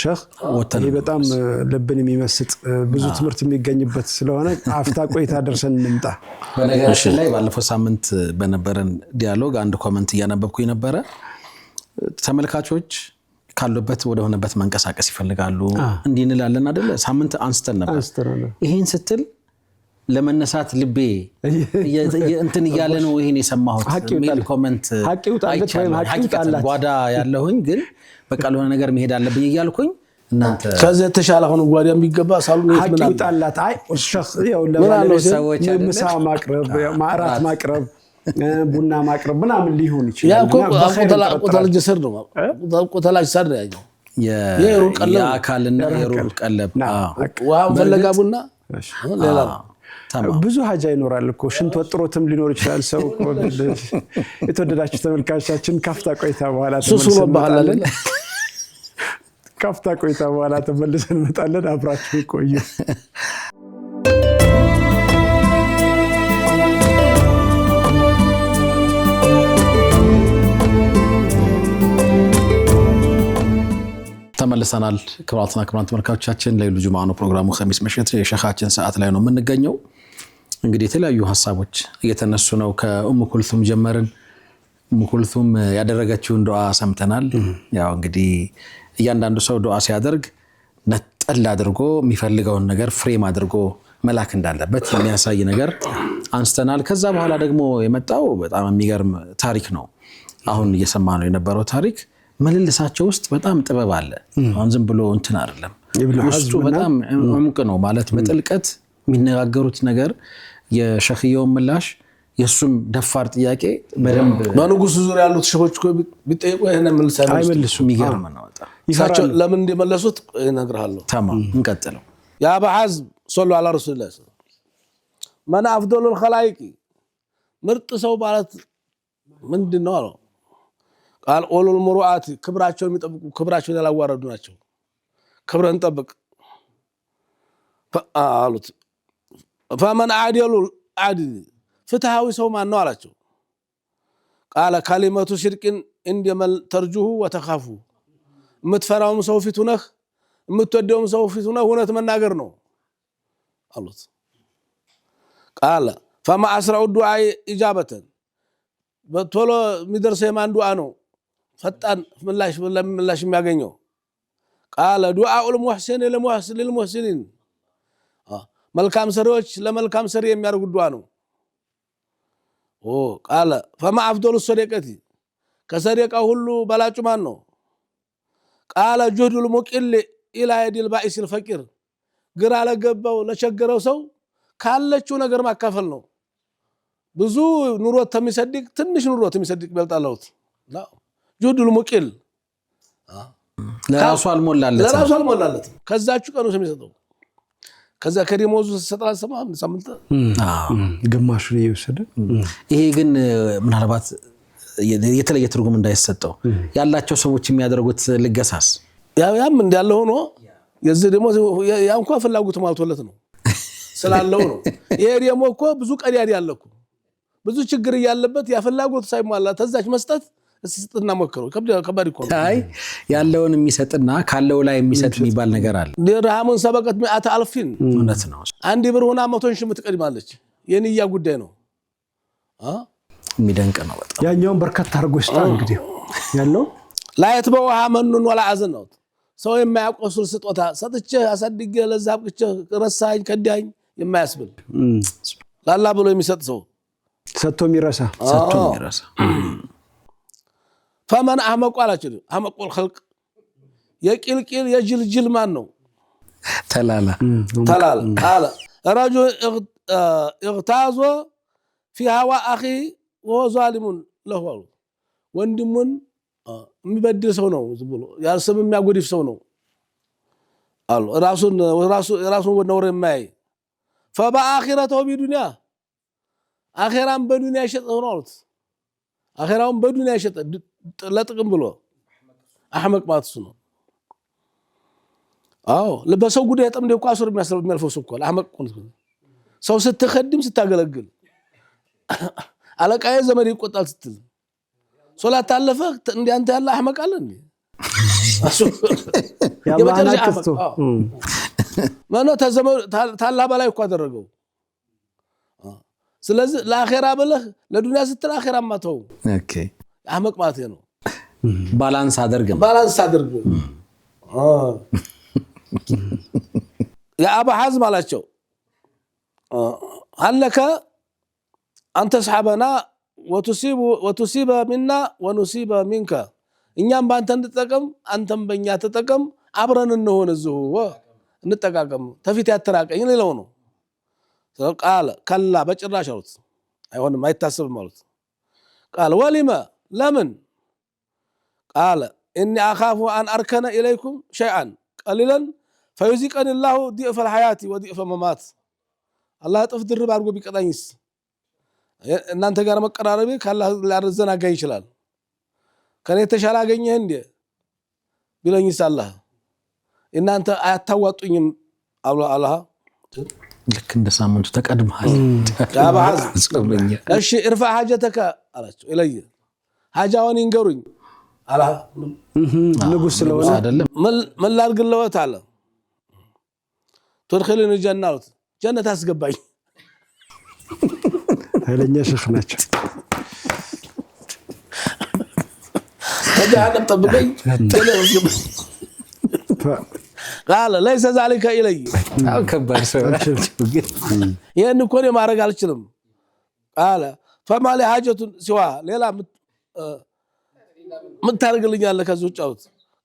ሸህ ይሄ በጣም ልብን የሚመስጥ ብዙ ትምህርት የሚገኝበት ስለሆነ አፍታ ቆይታ ደርሰን እንምጣ በነገራችን ላይ ባለፈው ሳምንት በነበረን ዲያሎግ አንድ ኮሜንት እያነበብኩኝ ነበር ተመልካቾች ካሉበት ወደ ሆነበት መንቀሳቀስ ይፈልጋሉ እንዲህ እንላለን አይደል ሳምንት አንስተን ነበር ይሄን ስትል ለመነሳት ልቤ እንትን ይያለ ነው ይሄን የሰማሁት ሜል ኮሜንት ሐቂቃላት ጓዳ ያለሁኝ ግን በቃ ለሆነ ነገር መሄድ አለብኝ ይያልኩኝ እናንተ ከዚህ ተሻለ ሆኖ ጓዳ የሚገባ ሳሉን ይሄት ምን ሐቂቃላት አይ ሸኽ ያው ለሰዎች ምሳ ማቅረብ ማዕራት ማቅረብ ቡና ማቅረብ ምናምን ሊሆን ይችላል ያ ቆተል ጀሰር ነው ቆተል ጀሰር ያለው የአካልና የሩህ ቀለብ ዋም ፈለጋ ቡና ሌላ ብዙ ሀጃ ይኖራል እኮ ሽንት ወጥሮትም ሊኖር ይችላል ሰው የተወደዳችሁ ተመልካቾቻችን ካፍታ ቆይታ በኋላ ተመልሰን እንመጣለን አብራችሁ ቆዩ ተመልሰናል ክብራትና ክብራን ተመልካቾቻችን ለይሉ ጁማዓ ነው ፕሮግራሙ ኸሚስ ምሽት የሸኻችን ሰዓት ላይ ነው የምንገኘው እንግዲህ የተለያዩ ሐሳቦች እየተነሱ ነው ከኡሙ ኩልሱም ጀመርን ኡሙ ኩልሱም ያደረገችውን ዱዓ ሰምተናል ያው እንግዲህ እያንዳንዱ ሰው ዱዓ ሲያደርግ ነጠል አድርጎ የሚፈልገውን ነገር ፍሬም አድርጎ መላክ እንዳለበት የሚያሳይ ነገር አንስተናል ከዛ በኋላ ደግሞ የመጣው በጣም የሚገርም ታሪክ ነው አሁን እየሰማነው የነበረው ታሪክ መልልሳቸው ውስጥ በጣም ጥበብ አለ አሁን ዝም ብሎ እንትን አይደለም ውስጡ በጣም ዕምቅ ነው ማለት በጥልቀት የሚነጋገሩት ነገር የሸኽየው ምላሽ የሱም ደፋር ጥያቄ በደንብ በንጉሱ ዙሪያ ያሉት ሸኾች ቢጠይቁ ይሄን አይመልሱም። የሚገርም ነው በጣም ይፈራሉ። ለምን እንደመለሱት እነግርሃለሁ። ተማም እንቀጥለው። ያ አባ ሐዝም صلوا على رسول الله من افضل الخلائق ምርጥ ሰው ማለት ምንድነው አለው። ቃል ኦሉል ሙሩአት ክብራቸውን የሚጠብቁ ክብራቸውን ያላዋረዱ ናቸው። ክብርን ጠብቅ አሉት። فمن عادل عادل ፍትሃዊ ሰው ማን ነው አላቸው። ቃለ ከሊመቱ ሽርቅን እንደመል ተርጁሁ ወተኻፉ የምትፈራውም ሰው ፊቱ ነህ የምትወደውም ሰው ፊቱ ነህ እውነት መናገር ነው አሉት። ቃለ فما اسرع الدعاء اجابه በቶሎ የሚደርሰው የማን ዱዓ ነው ፈጣን ምላሽ የሚያገኘው? ቃለ ዱዓኡ المحسن للمحسنين መልካም ሰሪዎች ለመልካም ሰሪ የሚያደርጉት ዱዓ ነው። ቃለ فما افضل الصدقه ከሰደቃው ሁሉ በላጩ ማን ነው? ቃለ جهد المقل الى يد البائس الفقير ግራ ለገባው ለቸገረው ሰው ካለችው ነገር ማካፈል ነው። ብዙ ኑሮት ተሚሰድቅ ትንሽ ኑሮት ተሚሰድቅ ይበልጣለውት جهد المقل ለራሱ አልሞላለት ከዛችሁ ቀኑ ሰሚሰጠው ከዛ ከደሞዙ ሰጣላ ሰማም ሳምንት ግማሹን እየወሰደ ይሄ ግን ምናልባት የተለየ ትርጉም እንዳይሰጠው ያላቸው ሰዎች የሚያደርጉት ልገሳስ ያም እንዳለ ሆኖ የዚህ ደሞ ያ እንኳን ፍላጎት ማልቶለት ነው ስላለው ነው። ይሄ ደሞ እኮ ብዙ ቀዳዳ ያለኩ ብዙ ችግር ያለበት ያ ፍላጎት ሳይሟላ ተዛች መስጠት እስጥና ሞክሩ ከባድ እኮ አይ ያለውን የሚሰጥና ካለው ላይ የሚሰጥ የሚባል ነገር አለ። ድርሃሙን ሰበቀት 100,000 እውነት ነው። አንድ ብር ሆና 100,000 የምትቀድማለች የንያ ጉዳይ ነው። የሚደንቅ ነው በጣም ያኛውን በርካታ አርጎ ይስጣ እንግዲህ ያለው ላይት በውሃ መንኑን ወላ አዘን ነው ሰው የማያቆስል ስጦታ ሰጥቼ አሳድጌ ለዛብቅቼ ረሳኝ ከዳኝ የማያስብል ላላ ብሎ የሚሰጥ ሰው ሰጥቶ የሚረሳ فمن احمق አላችሁ احمق الخلق የቂልቂል የጅልጅል ማን ነው? ተላላ ቃለ رجل اغتاظ في هوا اخي وهو ظالم له ወንድሙን የሚበድል ሰው ነው ዝብሎ ያልሰም የሚያጎድፍ ሰው ነው አሉ ራሱን ወነወረ የማይ فباخرته بدنيا አኺራን በዱንያ ይሸጠው ነው አሉት። አኺራውን በዱንያ ይሸጠ ለጥቅም ብሎ አህመቅ ማትሱ ነው። አዎ ለበሰው ጉዳይ ጠም ደው ቋሱር የሚያልፈው ሰው እኮ አህመቅ ሰው ስትخدም ስታገለግል አለቃዬ ዘመድ ይቆጣል ስትል ሶላት አለፈ እንዴ አንተ ያለ አህመቅ አለ እንዴ የመጨረሻ አህመቅ ማነው ታላ በላይ እኮ አደረገው። ስለዚህ ለአኺራ ብለህ ለዱንያ ስትል አኺራ ማተው ኦኬ አህመቅ ማለት ነው። ባላንስ አድርግ ያ አባ ሐዝም አላቸው አለከ አንተ ሰሐበና وتصيب منا ونصيب منك እኛም ባንተ እንጠቀም አንተም በእኛ ተጠቀም አብረን እንሆን እዚሁ እንጠቃቀም ተፊት ያተራቀኝ ሌላው ነው። ቃል ከላ በጭራሽ አሉት አይሆንም አይታሰብም ማለት ቃል ወሊማ ለምን ቃል اني اخاف ان اركن اليكم شيئا قليلا فيذيقني الله ضعف الحياه وضعف الممات الله ጥፍ ድርብ አድርጎ ቢቀጣኝስ እናንተ ጋር መቀራረብ ካላህ ሊያረዘናጋ ይችላል ከኔ ተሻለ አገኘህ እንዴ ቢለኝስ አላህ እናንተ አያታዋጡኝም አላህ ልክ እንደ ሳምንቱ ተቀድመሃል ያባዝ እሺ እርፋ ሐጀተከ አላቸው ኢለይ ሐጃውን ይንገሩኝ አላህ ንጉስ ስለሆነ አይደለም ምን ላድርግልዎት አለ ተድخلني الجنه ጀነት አስገባኝ ኃይለኛ ሸኽ ናቸው ከጀሃነም ጠብቀኝ قال ليس ذلك الي ከባድ ሰው ይሄን እኮ ነው ማድረግ አልችልም قال فما لي حاجه سوا ሌላ ምን ታርግልኛለህ ከዚህ ውጭ አውት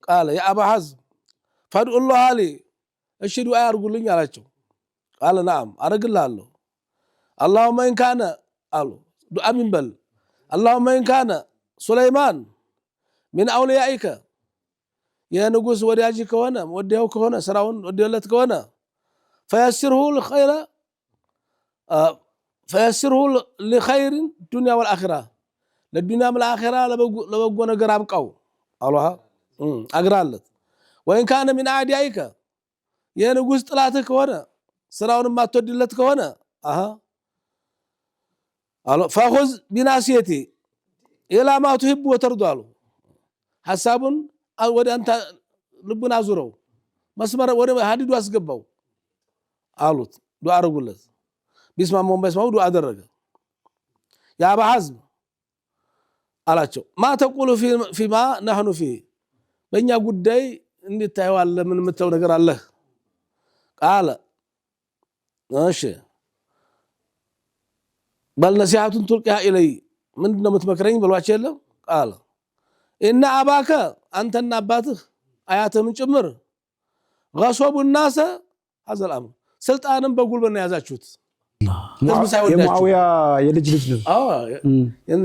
قال يا ابا حزم فادع الله لي እሺ ዱዓ ያርጉልኝ አላቸው قال نعم አረግልሃለሁ اللهم ان كان አሉ ዱዓ ምን በል اللهم ان كان سليمان من اوليائك يا ንጉስ ወዳጅ ከሆነ ወዲያው ከሆነ ስራውን ወዲያለት ከሆነ فيسره لخير الدنيا والاخره للدنيا والاخره ለበጎ ነገር አብቃው አላህ አግራለት وان كان من اعدائك يا ንጉስ ጥላትህ ከሆነ ስራውን ማትወድለት ከሆነ فخذ بناسيتي الى ما تحب وترضى ሐሳቡን ወደ አንተ ልቡን አዙረው መስመር ወደ ሐዲዱ አስገባው አሉት ዱዓ አረጉለት ቢስማማው ዱዓ አደረገ ያ አባ ሐዝም አላቸው ما تقول فيما نحن فيه በእኛ ጉዳይ እንዴት ታየዋለ ምን ምተው ነገር አለ قال እሺ بل نصيحة تلقيها إلي ምንድነው የምትመክረኝ ብሏቸው የለም قال إن أباك أنتنا أباتك آياتهم ጭምር غصب الناس هذا الأمر ስልጣንም በጉልበት ነው ያዛችሁት የሙአዊያ የልጅ ልጅ ነው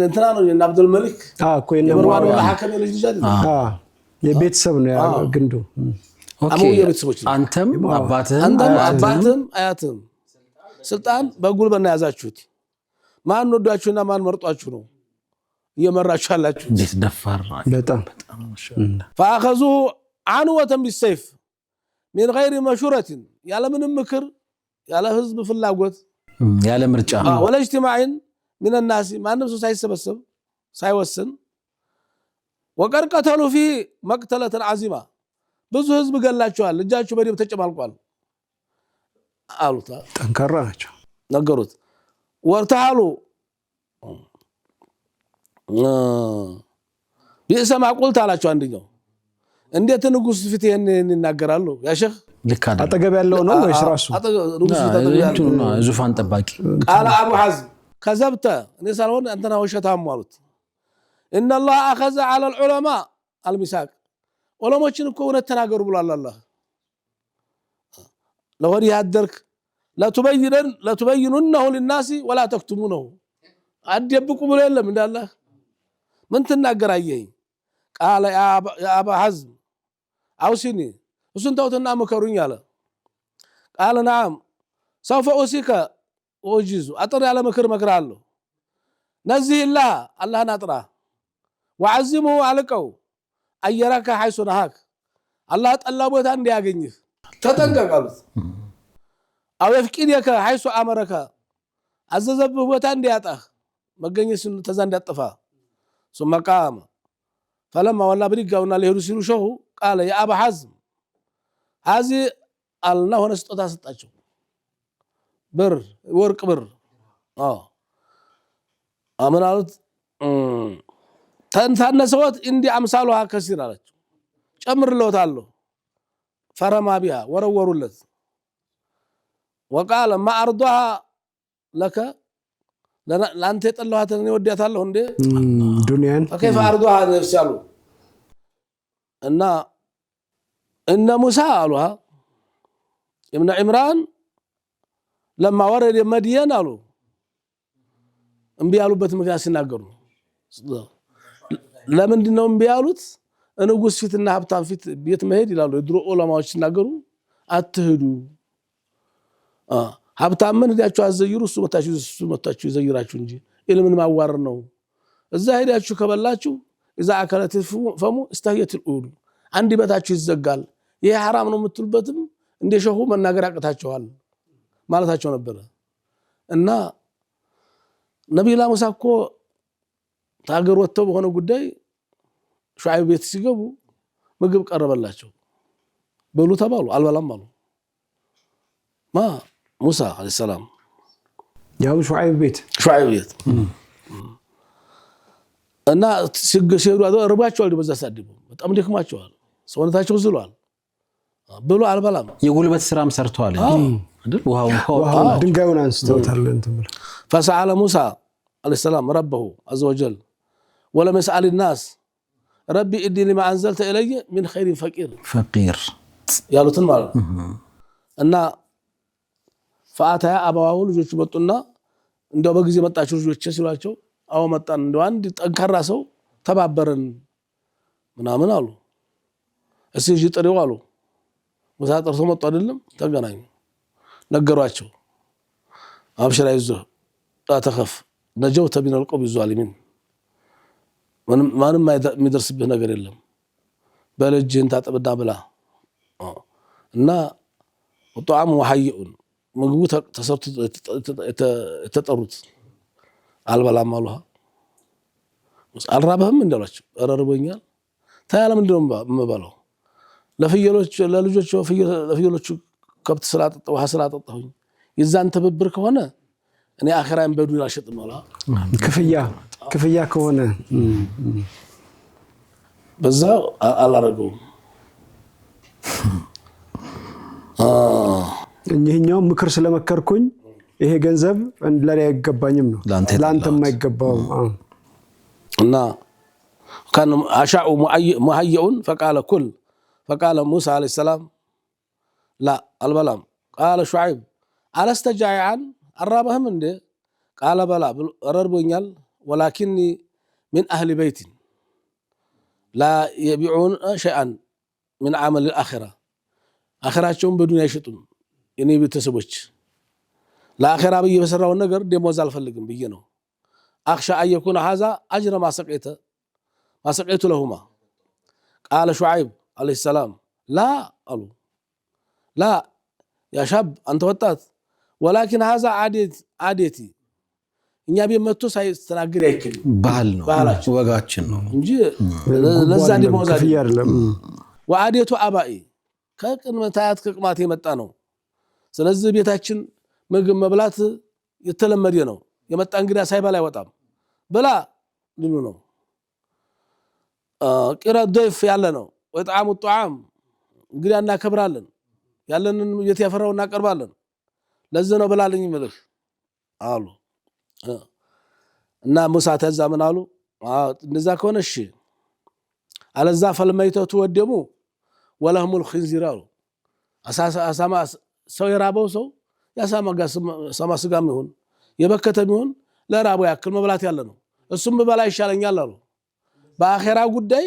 እንትና ነው አብዱል መሊክ እኮ የመርዋን ሐከም የልጅ ልጅ አይደል የቤተሰብ ነው ያ ግንዱ ኦኬ አንተም አባትህም አያትህም ስልጣን በጉልበት ነው ያዛችሁት ማን ወዷችሁና ማን መርጧችሁ ነው እየመራችሁ ያላችሁ እንዴት ደፋር በጣም فاخذوا عنوة بالسيف من غير مشورة ያለ ምንም ምክር ያለ ህዝብ ፍላጎት ያለ ምርጫ ولا اجتماع من الناس ማንም ሰው ሳይሰበሰብ ሳይወስን وقد قتلوا في مقتلة عظيمة ብዙ ህዝብ ገላቸዋል እጃቸው በደም ተጨማልቋል አሉታ ጠንካራ ናቸው ነገሩት ወርታሉ ቢሰማ ቁልት አላቸው አንደኛው እንዴት ንጉስ ፊት ይናገራሉ ያ ሸህ ልካዳ አጠገብ ያለው ነው ወይስ ራሱ ንጉስ ፊት ነው ዙፋን ጠባቂ قال ابو حزم كذبت እኔ ሳልሆን አንተና ወሸታም አሉት ان الله اخذ على العلماء الميثاق ዑለሞችን እኮ እውነት ተናገሩ ብሏል አላህ ለወዲ ያደርክ ለተበይኑነሁ للناس ولا تكتمونه አደብቁ ብሎ የለም እንዳለ ምን ተናገራየኝ قال يا ابا حزم اوصني እሱን ተውትና መከሩኝ አለ قال نعم سوف اوصيك وجز اطر على مكر مكرالو نزه الله نطرا وعزمه علقو ايرك حيث نهاك الله طلا ቦታ እንዲያገኝህ ተጠንቀቃሉት አው يفقدك حيث امرك አዘዘብህ ቦታ እንዲያጣህ መገኘስን ተዛ እንዲያጠፋ ثم قام فلما ولا بريغاውና ለሄዱ ሲሉ ሸሁ قال يا ابا حزم هذه الله ሆነ ስጦታ ሰጣቸው ብር ወርቅ ብር አመናሉት ተንታነሰውት እንዲ አምሳሉሃ ከሲር አላቸው ጨምርለውታለሁ ፈረማ ቢያ ወረወሩለት وقال ما ارضها لك لانت يطلعت እኔ ወዲያታለሁ እንዴ ዱንያን فكيف ارضها نفسالو ان موسى قالوا ابن عمران لما ورد مدين قالوا እንቢ ያሉበት ምክንያት ሲናገሩ ለምንድነው እንቢ ያሉት ንጉስ ፊትና ሀብታም ፊት ቤት መሄድ ይላሉ ድሮ ዑለማዎች ሲናገሩ አትሄዱ ሀብታም ምን ሄዳችሁ አዘይሩ እሱ መታችሁ ይዘይራችሁ እንጂ ኢልምን ማዋር ነው እዛ ሄዳችሁ ከበላችሁ اذا اكلت فمو استهيت الأول አንዲ በታችሁ ይዘጋል ይሄ حرام ነው የምትሉበትም እንደ ሸሁ መናገር ያቀታቸዋል ማለታቸው ነበር እና ነብዩላ ሙሳ እኮ ታገር ወጥተው በሆነ ጉዳይ ሹዓይብ ቤት ሲገቡ ምግብ ቀረበላቸው በሉ ተባሉ አልበላም አሉ ማ ሙሳ አለይሂ ሰላም ያው ሹዓይብ ቤት እና ሲገሸሩ አርባቸዋል በዛ ሳድቡ በጣም ደክማቸዋል ሰውነታቸው ዝሏል ብሎ አልበላም የጉልበት ስራም ሰርተዋል አይደል ውሃው ድንጋዩን አንስተውታል እንትን ብለ فسأل موسى عليه السلام ربه عز وجل ولم يسأل الناس ربي ادي لما انزلت الي من خير فقير فقير ያሉትን ማለት እና ፈአታያ አባዋሁ ልጆቹ መጡና እንደው በጊዜ መጣችሁ ልጆች ሲሏቸው አዎ መጣን እንደው አንድ ጠንካራ ሰው ተባበረን ምናምን አሉ እስኪ እሺ ጥሪው አሉ ሙሳ ጠርቶ መጡ አይደለም ተገናኙ ነገሯቸው አብሽራ ይዘህ አተኸፍ ነጀውተ ሚነል ቀውሚ ዛሊሚን ማንም የሚደርስብህ ነገር የለም በልጅህን ታጠብና ብላ እና ወጣሙ ወሐይኡን ምግቡ ተሰርቶ የተጠሩት አልበላም አሉሃ አልራበህም እንዳላችሁ ረርቦኛል ታያለ ምንድነው የምበላው ለፍየሎቹ ከብት ስላጠጣሁ ውሃ ስላጠጣሁኝ የዛን ትብብር ከሆነ እኔ አኺራን በዱንያ አልሸጥም አላ ክፍያ ከሆነ በዛ አላረገውም እኛው ምክር ስለመከርኩኝ ይሄ ገንዘብ ለኔ አይገባኝም ነው ላንተም አይገባው እና كان عشاء مهيئ فقال موسى عليه السلام لا البلام قال شعيب ألست جائعا الرابهم عنده قال بلا رربونيال ولكني من أهل بيت لا يبيعون شيئا من عمل الآخرة آخراتهم بدون يشتون يعني بتسبوش لا آخرة بيجي بسرعة والنجر دموز الفلقم بيجينه أخشى أن يكون هذا أجر ما سقيت لهما قال شعيب عليه السلام لا قالوا لا يا شاب أنت وطات ولكن هذا عادتي እኛ በመጥቶ ሳይስተናገር አይከል ባህል ነው ወጋችን ነው እንጂ ለዛ ደሞዝ አይደለም ወአዴቱ አባኢ ከቅድመታያት ከቅማት የመጣ ነው ስለዚህ ቤታችን ምግብ መብላት የተለመደ ነው የመጣ እንግዳ ሳይበላ አይወጣም ብላ ልሉ ነው ቅራ ضيف ያለ ነው ወጣሙ ጧም እንግዳ እናከብራለን ያለንን ቤት ያፈራው እናቀርባለን ለዚህ ነው ብላልኝ ምልህ አሉ እና ሙሳ ተዛ ምን አሉ እንደዛ ከሆነ እሺ አለዛ ፈልመይተቱ ወደሙ ወለህሙል ኺንዚር አሉ አሳማ ሰው የራበው ሰው ያሳማ ስጋም ይሁን የበከተም ይሁን ለራበው ያክል መብላት ያለ ነው እሱም በላ ይሻለኛል አሉ በአኺራ ጉዳይ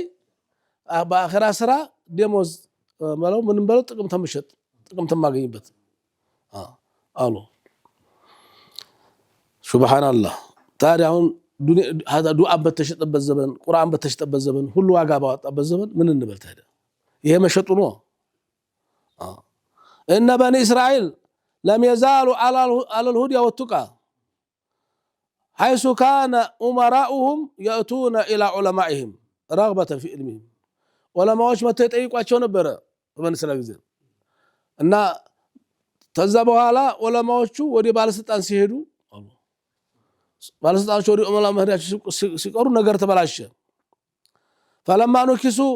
በአኺራ ስራ ደሞዝ ማለት ምንም በለው ጥቅም ተመሸጥ ጥቅም ተማገኝበት አሉ ሱብሃንአላህ ታዲያውን هذا ዱዓ በተሸጠበት ዘመን ቁርአን በተሸጠበት ዘመን ሁሉ ዋጋ ባወጣበት ዘመን ምን እንበል ታዲያ ይሄ መሸጡ ነው ان بني اسرائيل لم يزالوا على الهدى والتقى حيث كان امراؤهم ياتون الى علمائهم رغبه في علمهم ዑለማዎች መተው ይጠይቋቸው ነበር በበኒ እስራኤል ጊዜ እና ተዛ በኋላ ዑለማዎቹ ወደ ባለስልጣን ሲሄዱ ባለስልጣኖች ወደ ዑለማ መህዳቸው ሲቀሩ ነገር ተበላሸ فلما نكسوا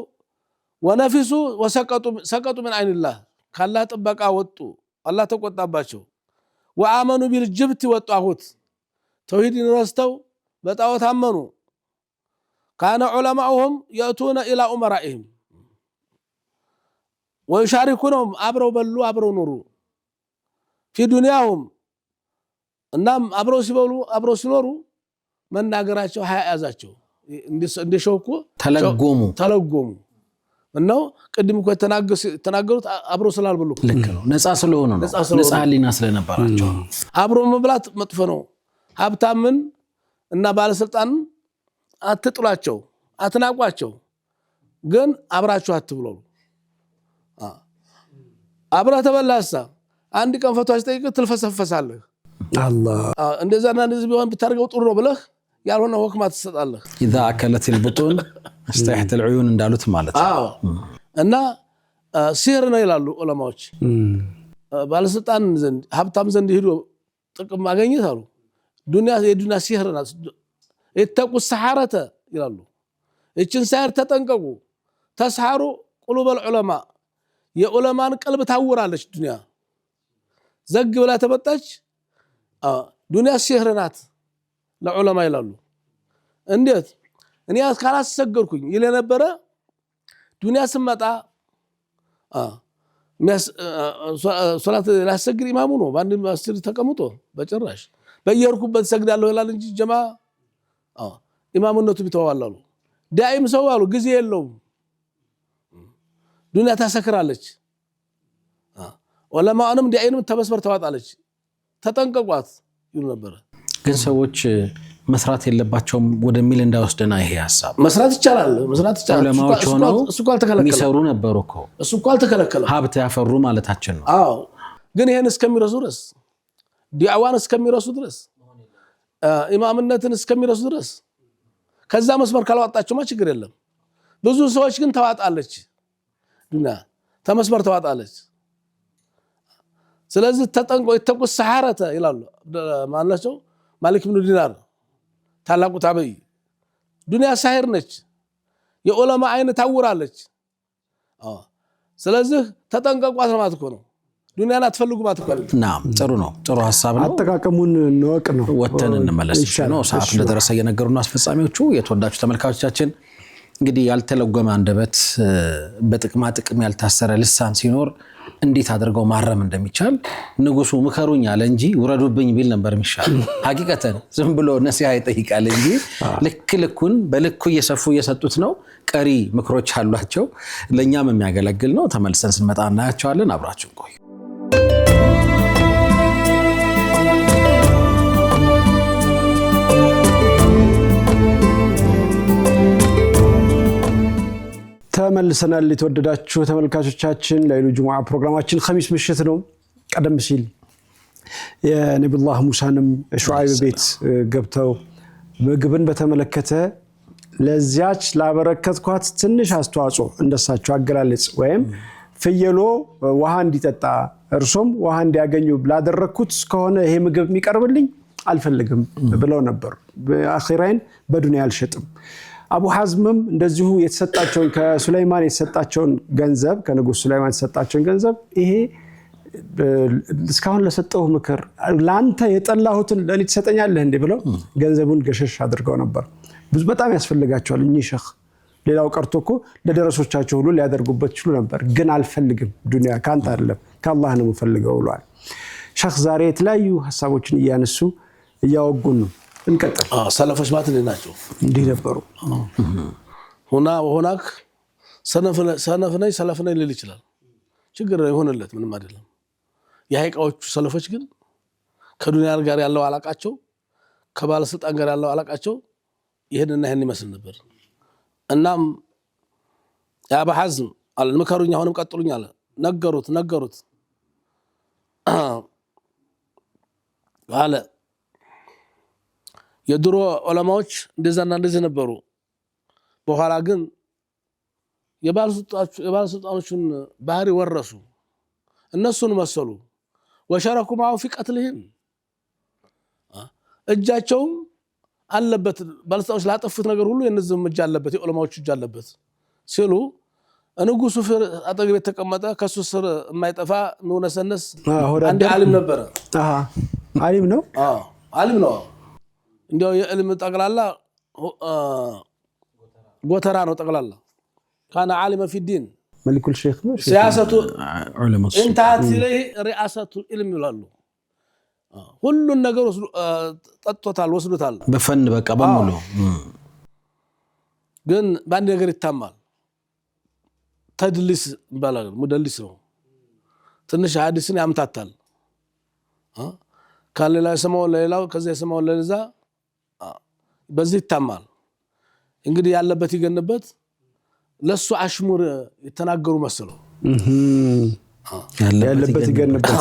ونفسوا وسقطوا من عين الله ካላህ ጥበቃ ወጡ አላህ ተቆጣባቸው وآمنوا بالجبت والطاغوت توحيدን ረስተው በጣዖት አመኑ كان علماؤهم يأتون إلى أمرائهم ويشاركونهم أبرو بلو أبرو نورو في دنياهم እናም አብረው ሲበሉ አብረው ሲኖሩ መናገራቸው ሀያዛቸው እንደሾኩ ተለጎሙ እናው ቅድም እኮ ተናገሩት አብረው ስላልበሉ ልክ ነው ነፃ ስለሆኑ ነው ነፃ ሊና ስለነበራቸው አብረው መብላት መጥፎ ነው ሀብታምን እና ባለስልጣን አትጥሏቸው አትናቋቸው ግን አብራችሁ አትብሉ አብራ ተበላሳ አንድ ቀን ፈቷች ጠይቅ ትልፈሰፈሳለህ الله እንደዛና እንደዚህ ቢሆን ብታርገው ጥሩ ነው ብለህ ያልሆነ ወክማ ተሰጣለህ اذا اكلت البطون استحت العيون እንዳሉት ማለት ነው እና ሲህር ነው ይላሉ ዑለማዎች ባለስልጣን ዘንድ ሀብታም ዘንድ ሄዶ ጥቅም ማግኘት አሉ የዱንያ ሲህር ናት እተቁ السحرة ይላሉ እችን ሳይር ተጠንቀቁ ተስሐሩ قلوب العلماء የዑለማን ቀልብ ታውራለች ዱንያ ዘግ ብላ ተመጣች ዱንያ ሲህር ናት ለዑለማ ይላሉ እንዴት እኔ ካላሰገርኩኝ ይለ ነበር ዱንያ ስመጣ ሶላት ላሰግድ ኢማሙ ነው በአንድ መስጂድ ተቀምጦ በጭራሽ በየርኩበት ሰግዳለሁ ይላል እንጂ ጀማ ኢማሙነቱ ቢተዋላሉ ዳኢም ሰው አሉ ጊዜ የለውም ዱንያ ታሰክራለች ወለማንም ዳኢንም ተመስመር ተዋጣለች ተጠንቀቋት ይሉ ነበር ግን ሰዎች መስራት የለባቸውም ወደሚል እንዳይወስደና ይሄ ሐሳብ መስራት ይቻላል ዑለማዎች ሆነው የሚሰሩ ነበሩ እኮ እሱ እኮ አልተከለከለም ሀብት ያፈሩ ማለታችን ነው አዎ ግን ይሄን እስከሚረሱ ድረስ ዲዕዋን እስከሚረሱ ድረስ ኢማምነትን እስከሚረሱ ድረስ ከዛ መስመር ካልዋጣቸው ችግር የለም ብዙ ሰዎች ግን ተዋጣለች ዱንያ ተመስመር ተዋጣለች ስለዚህ ተጠንቆ ይተቁ ሰሐረተ ይላሉ ማናቸው ማሊክ ኢብኑ ዲናር ታላቁ ታበይ ዱንያ ሳይር ነች የዑለማ አይን ታውራለች ስለዚህ ተጠንቀቋት ማለት ነው ዱንያን አትፈልጉ ማለት ነው ናም ጥሩ ነው ጥሩ ሐሳብ ነው አጠቃቀሙን ነውቅ ነው ወተን እንመለስ ነው ሰዓት እንደደረሰ የነገሩና አስፈጻሚዎቹ የተወዳጁ ተመልካቾቻችን እንግዲህ ያልተለጎመ አንደበት በጥቅማ ጥቅም ያልታሰረ ልሳን ሲኖር እንዴት አድርገው ማረም እንደሚቻል ንጉሱ ምከሩኝ አለ እንጂ ውረዱብኝ ቢል ነበር የሚሻል ሐቂቀተን ዝም ብሎ ነሲሃ ይጠይቃል እንጂ ልክልኩን በልኩ እየሰፉ እየሰጡት ነው ቀሪ ምክሮች አሏቸው ለኛም የሚያገለግል ነው ተመልሰን ስንመጣ እናያቸዋለን አብራችሁ ቆዩ ተመልሰናል የተወደዳችሁ ተመልካቾቻችን ለይሉ ጁሙዓ ፕሮግራማችን ኸሚስ ምሽት ነው ቀደም ሲል የነብዩላህ ሙሳንም ሹዓይብ ቤት ገብተው ምግብን በተመለከተ ለዚያች ላበረከትኳት ትንሽ አስተዋጽኦ እንደሳቸው አገላለጽ ወይም ፍየሎ ውሃ እንዲጠጣ እርሶም ውሃ እንዲያገኙ ላደረኩት ከሆነ ይሄ ምግብ የሚቀርብልኝ አልፈልግም ብለው ነበር በአኺራን በዱንያ አልሸጥም አቡ ሐዝምም እንደዚሁ የተሰጣቸውን ከሱለይማን የተሰጣቸውን ገንዘብ ከንጉስ ሱለይማን የተሰጣቸውን ገንዘብ ይሄ እስካሁን ለሰጠው ምክር ላንተ የጠላሁትን ለኔ ተሰጠኛለህ እንዴ ብለው ገንዘቡን ገሸሽ አድርገው ነበር ብዙ በጣም ያስፈልጋቸዋል እኚህ ሸኽ ሌላው ቀርቶኮ ለደረሶቻቸው ሁሉ ሊያደርጉበት ይችላል ነበር ግን አልፈልግም ዱንያ ካንተ አይደለም ከአላህ ነው የምፈልገው ብለዋል ሸኽ ዛሬ የተለያዩ ሐሳቦችን እያነሱ እያወጉን ነው እንቀጥል ሰለፎች ማለት ናቸው እንዲህ ነበሩ ሆናክ ሰነፍነኝ ሰለፍነኝ ሊል ይችላል ችግር ይሆንለት ምንም አይደለም የሐቂቃዎቹ ሰለፎች ግን ከዱንያ ጋር ያለው አላቃቸው ከባለስልጣን ጋር ያለው አላቃቸው ይሄንና ይሄን ይመስል ነበር እናም ያ አቡ ሐዝም አልመከሩኝ አሁንም ቀጥሉኝ አለ ነገሩት አለ የድሮ ዑለማዎች እንደዛና እንደዚህ ነበሩ በኋላ ግን የባለስልጣኖቹን ባህሪ ወረሱ እነሱን መሰሉ ወሸረኩ ማው في قتلهم እጃቸውም አለበት ባለስልጣኖች ላጠፉት ነገር ሁሉ የነዚህ እጅ አለበት የዑለማዎቹ እጅ አለበት ሲሉ ንጉሱ አጠገብ የተቀመጠ ከሱ ስር የማይጠፋ ንውነሰነስ አንድ ዓሊም ነበር ዓሊም ነው ዓሊም ነው እንዲያው የዕልም ጠቅላላ ጎተራ ነው ጠቅላላ كان عالما في الدين ملك الشيخ سياسه علماء انتهت اليه رئاسه العلم ይላሉ ሁሉን ነገር ጠጥቶታል ወስዶታል በፈን በቃ በሙሉ ግን ባንድ ነገር ይታማል ተድሊስ ይባላል ሙደሊስ ነው ትንሽ ሐዲስን ያምታታል ካለላ ሰማው ለሌላው ከዛ ሰማው ለዛ በዚህ ይታማል እንግዲህ ያለበት ይገነበት ለሱ አሽሙር የተናገሩ መስለው ያለበት ይገነበት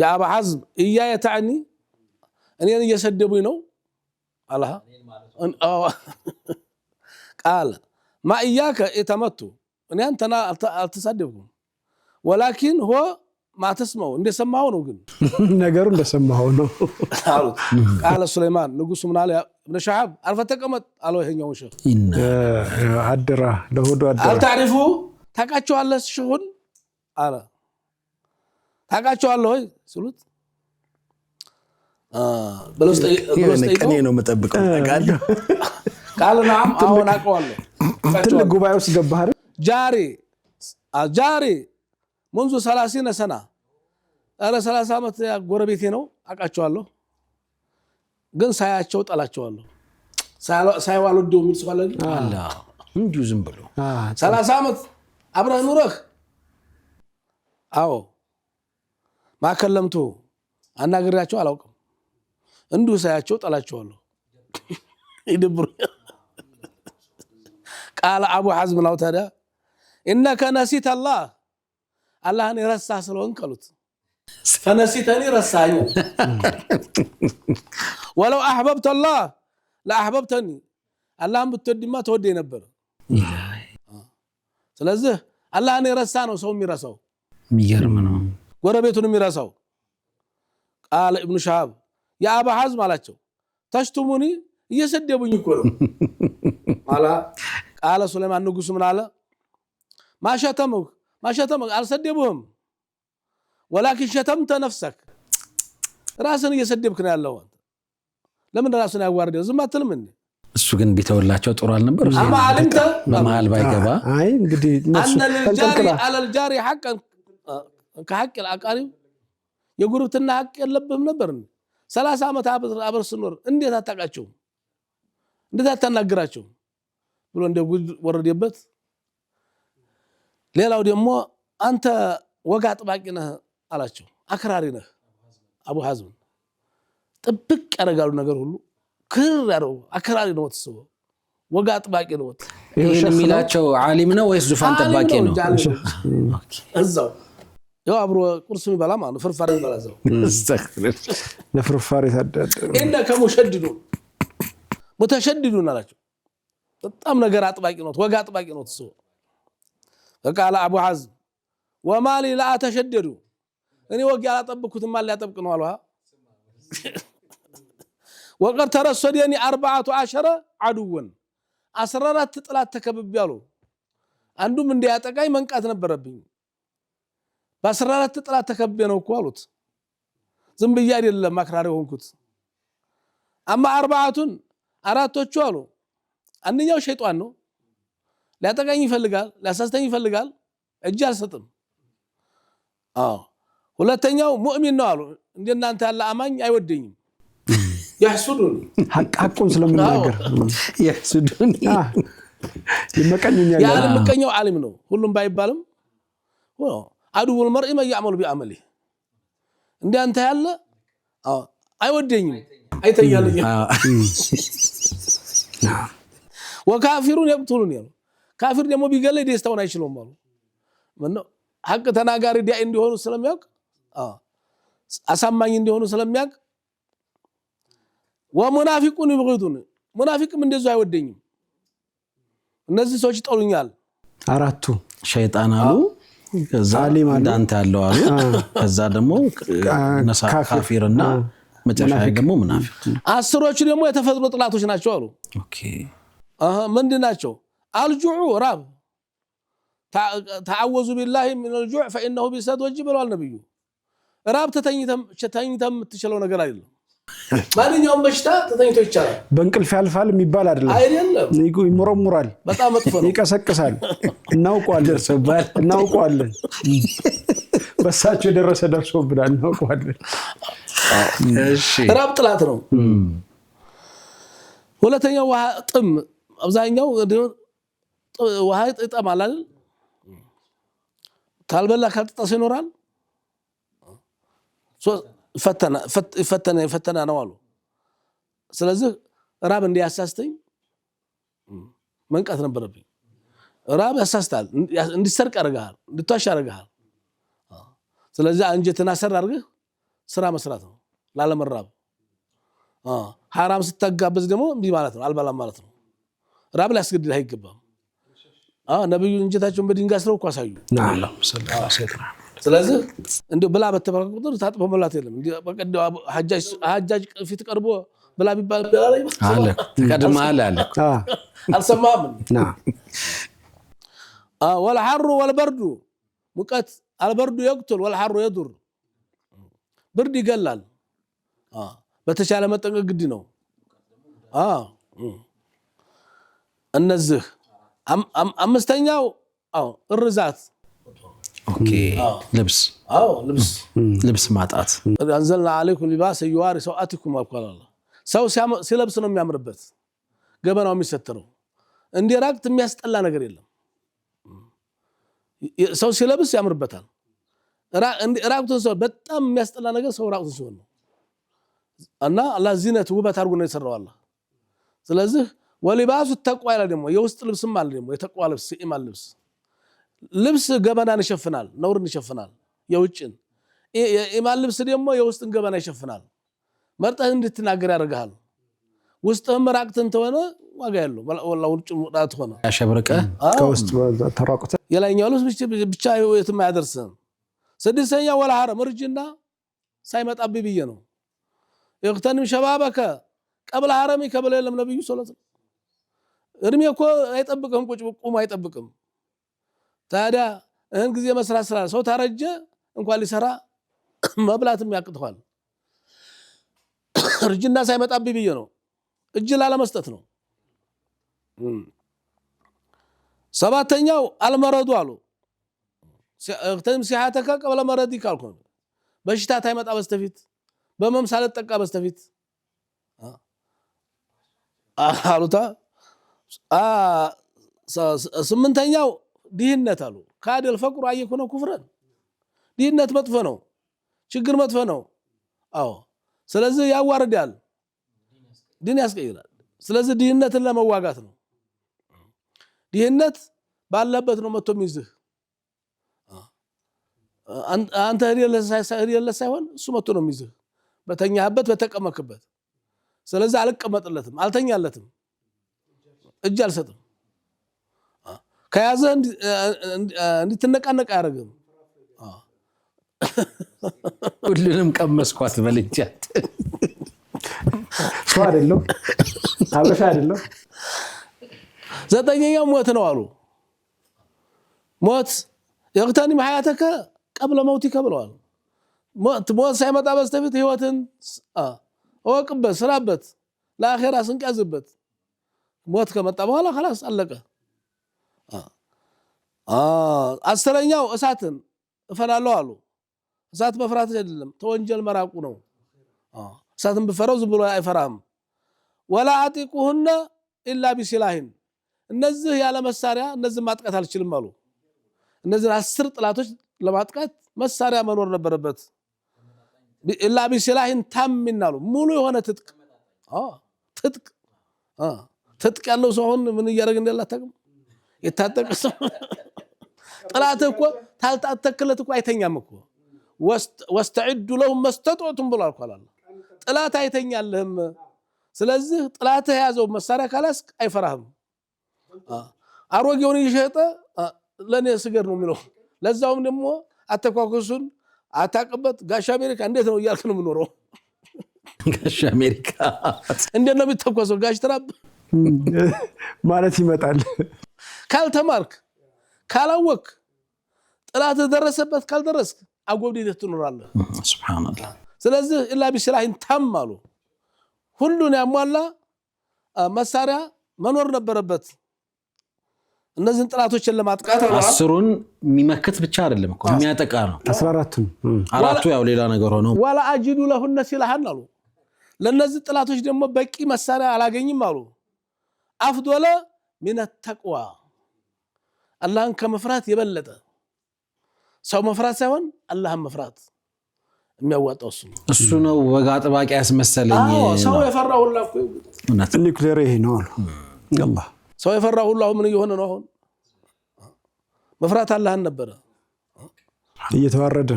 ያ አቡ ሐዝም እያ የተعني እኔን እየሰደቡኝ ነው አላህ قال ما اياك اتمت እኔ አንተና አልተሳደብኩም ولكن هو ما تسمعوا እንደሰማው ነው ግን ነገሩ እንደሰማው ነው አሉት قال سليمان ንጉስ ምን አለ ابن شهاب አልፈተቀመጥ አለው ይሄኛው ሸኽ አድራ ለሆዱ አድራ አልታሪፉ ታቃቸዋለህ ሸኹን አለ ታቃቸዋለህ ወይ ስሉት በለስጠይቀኔ ነው መጠብቀው ታቃለህ قال نعم አሁን አቀዋለሁ ትልቅ ጉባኤ ውስጥ ገባህ ጃሪ منذ 30 سنة አረ 30 ዓመት ጎረቤቴ ነው አቃቸዋለሁ ግን ሳያቸው ጠላቸዋለሁ ሳይዋሉ ደው የሚል ሰው አለ እንዲሁ ዝም ብሎ 30 ዓመት አብረህ ኑረህ አዎ ማከለምቱ አናግሪያቸው አላውቅም እንዱ ሳያቸው ጠላቸዋለሁ ይደብሩ قال ابو حزم ነው ታዲያ انك نسيت الله አላህን ረሳህ ስለሆንክ አሉት فنسيتني رساني ولو احببت الله لا احببتني اللهم بتوديما تودي ነበር ስለዚህ አላህን የረሳ ነው ሰው የሚረሳው የሚገርም ነው ጎረቤቱን የሚረሳው قال ابن شهاب يا ابا حزم አላቸው ተሽቱሙኒ እየሰደቡኝ እኮ ነው قال سليمان ንጉስ ምን አለ ማሸተመክ አልሰደቡህም ولكن شتمت نفسك راسن እየሰደብክ ነው ያለው ለምን ራስን ያዋርደው ዝም አትልም እንዴ እሱ ግን ቢተውላቸው ጥሩ አልነበር በመሃል ባይገባ አይ እንግዲህ ነሱ ተንከራ على الجار حقا كحق العقارب የጉርብትና ሐቅ የለብህም ነበር 30 ዓመት አብር ስኖር እንዴት አታቃቸው እንዴት አታናግራቸው ብሎ እንደ ወረደበት ሌላው ደግሞ አንተ ወጋ ጥባቂ ነህ አላቸው አክራሪ ነህ አቡ ሐዝም ጥብቅ ያረጋሉ ነገር ሁሉ ክር ያረው አክራሪ ነው ተሰው ወጋ ጥባቂ ነው ይሄን የሚላቸው ዓሊም ነው ወይስ ዙፋን ጠባቂ ነው እዛው ያው አብሮ ቁርስ የሚበላ ማለት ፍርፋሪ ይበላዛው ለፍርፋሪ ታዳደ እንደ ሙተሸድዱን አላቸው በጣም ነገር አጥባቂ ነው ወጋ ጥባቂ ነው ተሰው فقال ابو حزم وما لي لا اتشدد እኔ ወግ ያላጠብኩትም ማል ያጠብቅ ነው አሏ وقد ترصدني 14 عدوا 14 ጥላት ተከብብያሉ አንዱም እንዲያጠቃኝ መንቃት ነበረብኝ በ14 ጥላት ተከብቤ ነው እኮ አሉት ዝም ብዬ አይደለም ማክራሪ ሆንኩት አማ 4ቱን አራቶቹ አሉ አንደኛው ሸይጣን ነው ሊያጠቃኝ ይፈልጋል ሊያሳስተኝ ይፈልጋል እጅ አልሰጥም ሁለተኛው ሙእሚን ነው አሉ እንደናንተ ያለ አማኝ አይወደኝም ያህሱዱኒ ሐቁን ስለምናገር ያህሱዱኒ ይመቀኝኛል ያ ለምቀኛው ዓሊም ነው ሁሉም ባይባልም አዱል المرء ما يعمل بعمله እንዳንተ ያለ አይወደኝም አይተኛልኝ ወካፊሩን يقتلون ያሉ ካፊር ደግሞ ቢገለይ ደስታውን አይችልም ማለት ምነው ሐቅ ተናጋሪ ዲያ እንዲሆኑ ስለሚያውቅ አሳማኝ እንዲሆኑ ስለሚያውቅ ወሙናፊቁን ይብغضون ሙናፊቅም እንደዚህ አይወደኝም እነዚህ ሰዎች ይጠሉኛል አራቱ ሸይጣን አሉ ከዛ እንዳንተ ያለው አሉ ከዛ ደግሞ ካፊርና መጨረሻ ደግሞ ሙናፊቅ አስሮቹ ደግሞ የተፈጥሮ ጥላቶች ናቸው አሉ ኦኬ ምንድናቸው الجوع راب تعوذ بالله من الجوع فانه بسد وجب له النبي راب ተተኝተም ትችለው ነገር አይደለም ማንኛውም በሽታ ተተኝቶ ይቻላል በእንቅልፍ ያልፋል የሚባል አይደለም ይሞረሙራል በጣም መጥፎ ነው ይቀሰቅሳል እናውቀዋለን በሳቸው ደረሰ ደርሶብናል እናውቀዋለን እሺ ራብ ጥላት ነው ሁለተኛው ጥም አብዛኛው ውሃ ይጠማል አይደል ታልበላ ካልጠጣ ይኖራል ፈተና ነው አሉ ስለዚህ ራብ እንዲያሳስተኝ መንቃት ነበረብኝ ራብ ያሳስታል እንዲሰርቅ ያረጋል እንድትዋሽ ያረጋል ስለዚህ አንጀትና ሰር አድርገህ ስራ መስራት ነው ላለመራብ حرام ስትጋበዝ ደግሞ እንቢ ማለት ነው አልበላም ማለት ነው ራብ ላስገድል አይገባም ነብዩ እንጀታቸውን በድንጋይ አስረው አሳዩ አላህ ሰለላሁ ዐለይሂ ወሰለም ስለዚህ እንደው ብላ በተባረከ ቁጥር ታጥቦ መብላት የለም በቀደው ሐጃጅ ፊት ቀርቦ ብላ ቢባል አለ ተቀድማል አለ አልሰማም والحر والبرد ሙቀት البرد يقتل والحر يضر برد ይገላል በተቻለ መጠንቀቅ ግድ ነው እነዚህ አምስተኛው እርዛት ኦኬ ልብስ ልብስ ማጣት አንዘልና አለይኩም ሊባስ ይዋሪ ሰውአቲኩም አልኳላ ሰው ሲለብስ ነው የሚያምርበት ገበናው የሚሰተረው እንዲራቅት የሚያስጠላ ነገር የለም ሰው ሲለብስ ያምርበታል ራቁቱን ሰው በጣም የሚያስጠላ ነገር ሰው ራቁቱን ሲሆን ነው እና አላህ ዚነት ውበት አድርጎ ነው የሰራው አላህ ስለዚህ ወሊባሱ ተቅዋ ይላል ደግሞ የውስጥ ልብስም አለ ደግሞ የተቅዋ ልብስ ኢማን ልብስ ገበናን ይሸፍናል ነውርን ይሸፍናል የውጭን ኢማን ልብስ ደግሞ የውስጥን ገበና ይሸፍናል መርጠህ እንድትናገር ያደርጋል ውስጥህም ራቁትን ተሆነ ዋጋ ያለው ወላሂ ውጭ ሙዳት ሆነ ያሸብረቀ ከውስጥ ተራቁተ የላይኛው ልብስ ብቻ የትም አያደርስም ስድስተኛ ወላ ሐረም እርጅና ሳይመጣብህ ብዬ ነው ይቅተንም ሸባበከ ቀብለ ሐረሚከ ብለው የለም ነብዩ ሰለላሁ ዐለይሂ ወሰለም እድሜ እኮ አይጠብቅም ቁጭ ቁም አይጠብቅም ታዲያ እህን ጊዜ መስራት ስራ ሰው ታረጀ እንኳን ሊሰራ መብላትም ያቅተዋል እርጅና ሳይመጣብህ ብዬ ነው እጅ ላለመስጠት ነው ሰባተኛው አልመረዱ አሉ እክተም ሲሐተከ ቀብለ መረዲከ አልኩ በሽታ ታይመጣ በስተፊት በመምሳል ተጠቃ በስተፊት አሉታ ስምንተኛው ድህነት አሉ ካደል ፈቅሩ አይኩነ ኩፍረን ድህነት መጥፎ ነው ችግር መጥፎ ነው አዎ ስለዚህ ያዋርዳል ዲን ያስቀይራል ስለዚህ ድህነትን ለመዋጋት ነው ድህነት ባለበት ነው መጥቶ የሚይዝህ አንተ ህሪየለ ሳይሆን እሱ መጥቶ ነው የሚይዝህ በተኛህበት በተቀመክበት ስለዚህ አልቀመጥለትም አልተኛለትም እጅ አልሰጥም ከያዘ እንድትነቃነቅ ያደርግም ሁሉንም ቀመስኳት በልጃት ሰው አይደለም አበሻ አይደለም ዘጠነኛው ሞት ነው አሉ ሞት يغتنم حياتك قبل موتك ብለዋል ሞት ሳይመጣ በስተፊት ህይወትን ወቅበት ስራበት ለአኺራ ስንቀዝበት ሞት ከመጣ በኋላ خلاص አለቀ አስረኛው እሳትን እፈራለሁ አሉ እሳት መፍራት አይደለም ተወንጀል መራቁ ነው እሳትን በፈራው ዝም ብሎ አይፈራም ወላ አጥቁሁነ ኢላ ቢሲላሂን እነዚህ ያለ መሳሪያ እነዚህ ማጥቃት አልችልም አሉ እነዚህ 10 ጥላቶች ለማጥቃት መሳሪያ መኖር ነበረበት ኢላ ቢሲላሂን ታምናሉ ሙሉ የሆነ ትጥቅ ያለው ሰው ምን እያደረገ እንደላ ታቀም የታጠቀ ሰው ጥላት እኮ ታልታተከለት እኮ አይተኛም እኮ ወስተዕዱ ለሁም መስተጥዑቱም ብሏል እኮ አላህ ጥላት አይተኛልህም ስለዚህ ጥላት ያዘው መሳሪያ ካላስ አይፈራህም አሮጌውን ይሸጠ ለኔ ስገር ነው የሚለው ለዛውም ደግሞ አተኳኩሱን አታቀበት ጋሽ አሜሪካ እንዴት ነው ይያልክ ነው ምኖረው ጋሽ አሜሪካ እንዴት ነው የሚተኳሰው ጋሽ ትራብ ማለት ይመጣል ካልተማርክ ካላወቅ ጥላት ደረሰበት ካልደረስክ አጎብዲት ትኖራለህ ሱብሃንአላህ ስለዚህ ኢላ ቢስላሂን ተማሉ ሁሉን ያሟላ መሳሪያ መኖር ነበረበት እነዚህን ጥላቶችን ለማጥቃት አስሩን የሚመክት ብቻ አይደለም እኮ የሚያጠቃ ነው 14ቱን አራቱ ያው ሌላ ነገር ሆኖ ወላ አጅዱ ለሁነ ሲላሃን አሉ ለነዚህ ጥላቶች ደግሞ በቂ መሳሪያ አላገኝም አሉ አፍዶለ من التقوى አላህን ከመፍራት የበለጠ ሰው መፍራት ሳይሆን አላህን መፍራት የሚያዋጣው እሱ ነው ወጋ ጥባቂ ያስመሰለኝ ሰው የፈራው ሁሉ እኮ ኒውክሌር ይሄ ነው አሉ አላህ ሰው የፈራው ሁሉ ምን እየሆነ ነው አሁን መፍራት አላህን ነበር እየተዋረደ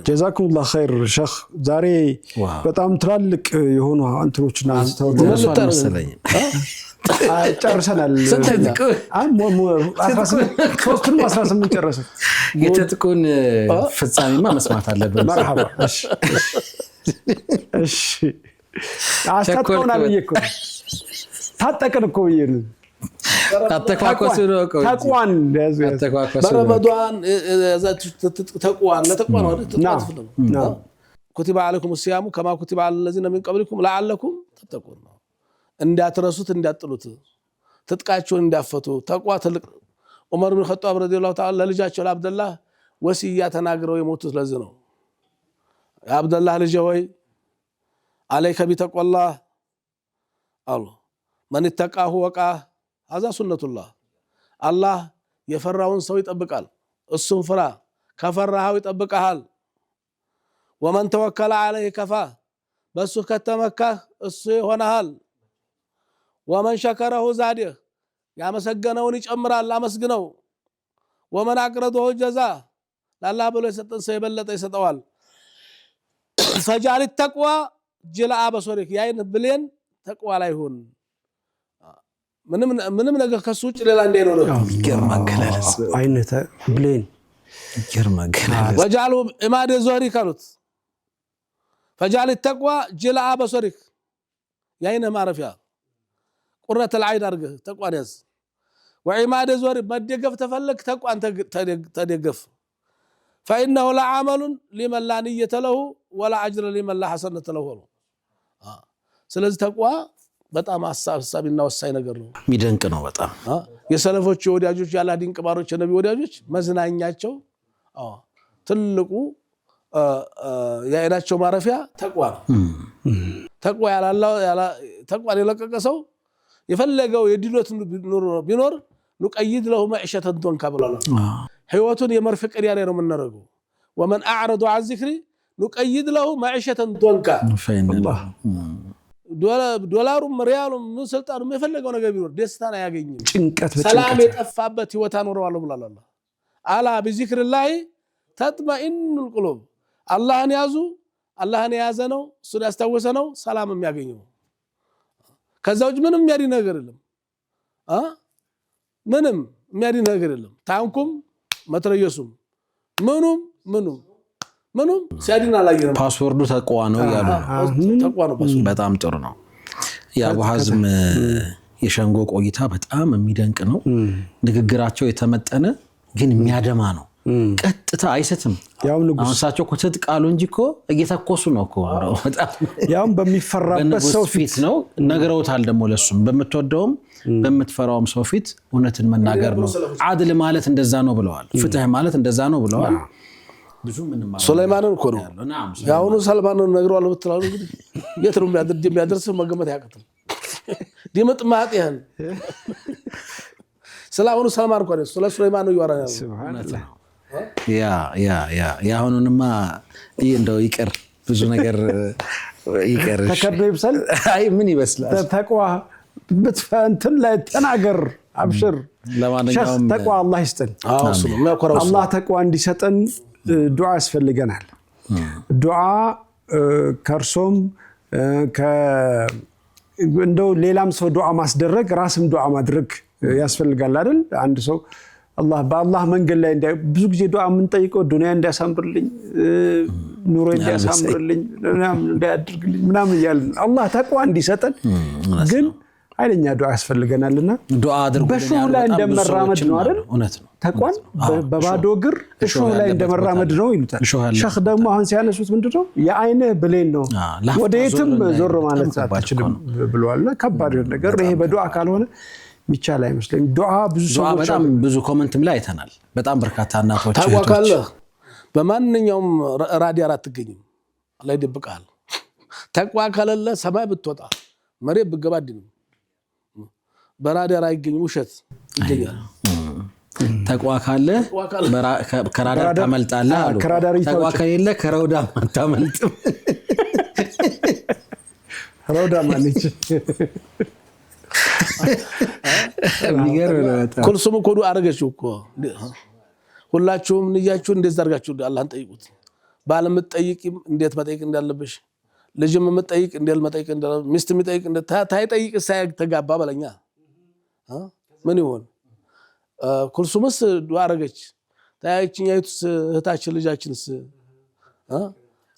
ጀዛኩሙላህ ኸይር ሸህ ዛሬ በጣም ትላልቅ የሆኑ አንትሮችና አንስተው መሰለኝ ጨርሰናል 18 ጨረሰ የተጥቁን ፍጻሜማ መስማት አለበት መርሐባ እሺ አስተቆና በየኮ ታጠቀን እኮ ይይል አተኳኳሱ ነው እኮ ተቋን አተኳኳሱ በረመዳን ተቋን ለተቋን ነው كتب عليكم الصيام كما كتب على الذين من قبلكم لعلكم تتقون እንዳትረሱት እንዳትጥሉት ተጥቃቸውን እንዳፈቱ ተቋ ትልቅ ዑመር ኢብኑ ኸጣብ ረዲየላሁ ተዓላ ለልጃቸው ለአብደላህ ወሲያ ተናግረው የሞቱት ለዚህ ነው። ያ አብደላህ ልጅ ሆይ አለይከ ቢተቅዋላህ አሉ መን ተቃሁ ወቃ هذا ሱነቱላህ አላህ የፈራውን ሰው ይጠብቃል እሱን ፍራ ከፈራሃው ይጠብቃል ወመን ተወከለ عليه ከፋ በሱ ከተመካህ እሱ ይሆናል ወመን ሸከረሁ ዛዲህ ያመሰገነውን ይጨምራል አመስግነው ወመን አቅረደሁ ጀዛ ለአላህ ብሎ የሰጠን ሰው የበለጠ ይሰጠዋል ፈጃል التقوى ጅላአ በሶሪክ ያይን ብሌን ተቅዋ ላይ ሁን ምንም ነገር ከሱ ውጭ ሌላ እንዳይኖር ይገርማገላልስ አይነተ ብሌን ይገርማገላልስ ወጃሉ ኢማደ ዞሪ ካሉት ፈጃል التقوى ጅላአ በሶሪክ ያይን ማረፊያ ቁረተ العين አርገ ተቅዋን ያዝ وعماد زور مدقف تفلك تقوى أنت تدقف فإنه لا عمل لمن لا نية له ولا أجر لمن لا حسنة له سلز تقوى በጣም አሳቢና ወሳኝ ነገር ነው ሚደንቅ ነው በጣም የሰለፎች ወዳጆች ያላ ዲን ቅባሮች የነብዩ ወዳጆች መዝናኛቸው ትልቁ ያይናቸው ማረፊያ ተቅዋ ነው ተቅዋ ያላ ተቅዋ የለቀቀ ሰው የፈለገው የድሎት ቢኖር نقيد له معيشة ضنكا بلالا حيوتون يمرفق يا ريرو من نرغو ومن أعرض عن ذكري نقيد له معيشة ضنكا الله دولار ريال من سلطان ما يفلقوا ነገር ቢኖር ደስታን አያገኝም ጭንቀት ሰላም የጠፋበት ህይወት አኖረዋል ብላላ አላ بذكر الله تطمئن القلوب አላህን ያዙ አላህን ያዘ ነው እሱ ያስተወሰ ነው ሰላም የሚያገኘው ከዛው ምንም ያዲ ነገር የለም ምንም የሚያዲ ነገር የለም ታንኩም መትረየሱም ምኑም ሲያዲና ላየነው ፓስወርዱ ተቅዋ ነው ያሉ ተቅዋ ነው ፓስወርዱ በጣም ጥሩ ነው የአቡ ሐዝም የሸንጎ ቆይታ በጣም የሚደንቅ ነው ንግግራቸው የተመጠነ ግን የሚያደማ ነው ቀጥታ አይሰትም ያው ንጉስ አንሳቸው ኮተት ቃሉ እንጂኮ እየተኮሱ ነው እኮ በጣም ያው በሚፈራበት ሰው ፊት ነው ነገረውታል ደሞ ለሱም በመተወደውም በመትፈራውም ሰው ፊት እውነትን መናገር ነው አድል ማለት እንደዛ ነው ብለዋል ፍትህ ማለት እንደዛ ነው ብለዋል ብዙ ምንም ሱለይማንን እኮ ነው ያውኑ ሰልማንን ነግሯል ብትላሉ እንግዲህ የት ነው የሚያደርስ መገመት ያቀተም ዲመጥ ማጥያን ሰላሙን ሰልማን እኮ ነው ሱለይማን ነው ይወራል ሱብሃንአላህ ያ አሁንንማ እንደው ይቀር ብዙ ነገር ይቀር ተከብሮ ይብሰል አይ ምን ይበስላል ተቅዋ በትፈንትን ላይ ተናገር አብሽር ለማንኛውም ተቅዋ አላህ ይስጠን አላህ ተቅዋ እንዲሰጠን ዱዓ ያስፈልገናል ዱዓ ከርሶም እንደው ሌላም ሰው ዱዓ ማስደረግ ራስም ዱዓ ማድረግ ያስፈልጋል አይደል አንድ ሰው አላህ በአላህ መንገድ ላይ ብዙ ጊዜ ዱዓ ምን ጠይቀው ዱንያ እንዲያሳምርልኝ ኑሮ እንዲያሳምርልኝ ምናምን እንዲያድርግልኝ ምናምን ይላል አላህ ተቅዋ እንዲሰጠን ግን አይለኛ ዱዓ ያስፈልገናልና ዱዓ አድርጉ በሹህ ላይ እንደመራመድ ነው አይደል እውነት ነው ተቅዋን በባዶ እግር ሹህ ላይ እንደመራመድ ነው ይሉታል ሸኽ ደግሞ አሁን ሲያነሱት ምንድነው የአይነ ብሌን ነው ወደየትም ዞር ማለት አትችልም ብለዋልና ከባድ ነገር ይሄ በዱዓ ካልሆነ ሚቻል አይመስልም ዱዓ ብዙ ሰዎች በጣም ብዙ ኮሜንትም ላይ አይተናል በጣም በርካታ እናቶች ታዋካለ በማንኛውም ራዲዮ አትገኝም አላህ ይደብቃል ተቅዋ ካለለ ሰማይ ብትወጣ መሬት ብገባድ ነው በራዲዮ አይገኝም ውሸት ይገኛል ተቅዋ ካለ ከራዳር ታመልጣለህ አሉ ተቅዋ ከሌለ ከረውዳ ታመልጥም ረውዳ ማለት ኩልሱም ኮዱ አረጋችሁ እኮ ሁላችሁም ንያችሁ እንደዛ አርጋችሁ አላህን ጠይቁት ባለም ጠይቂም እንዴት መጠይቅ እንዳለብሽ ልጅም መጠይቅ እንዴት መጠይቅ እንዳለብሽ ሚስት መጠይቅ እንዴት ታይጠይቅ ሳይተጋባ በለኛ ምን ይሆን ኩልሱምስ ዱዓ አረጋች ታያችኛይቱስ እህታችን ልጃችንስ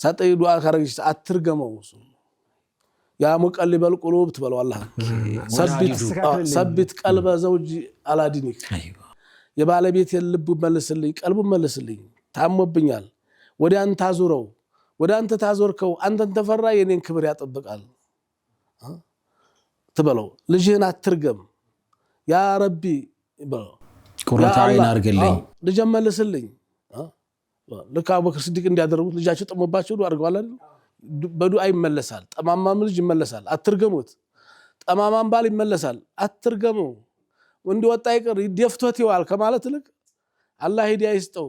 ሳጠይ ዱዓ ካረጋች አትርገመው يا مقلب القلوب تبلو الله ثبت قلب زوجي على دينك ايوه يا بالبيت የልብ መልስልኝ ቀልቡ መልስልኝ ታሞብኛል ወደ አንተ አዙረው ወደ አንተ ታዞርከው አንተን ተፈራ የኔን ክብር ያጠብቃል ትበለው ልጅህን አትርገም ያ ረቢ በለው ቁርአን አይን አርግልኝ ልጅ መልስልኝ ለካ አቡበክር ሲዲቅ እንዲያደርጉት ልጃቸው ጠሞባቸው ዱዓ አድርገዋል አይደል በዱዓ ይመለሳል ጠማማም ልጅ ይመለሳል አትርገሙት ጠማማም ባል ይመለሳል አትርገሙ ወንድ ወጣ ይቀር ይደፍቶት ይዋል ከማለት ልክ አላህ ሂዳያ ይስጠው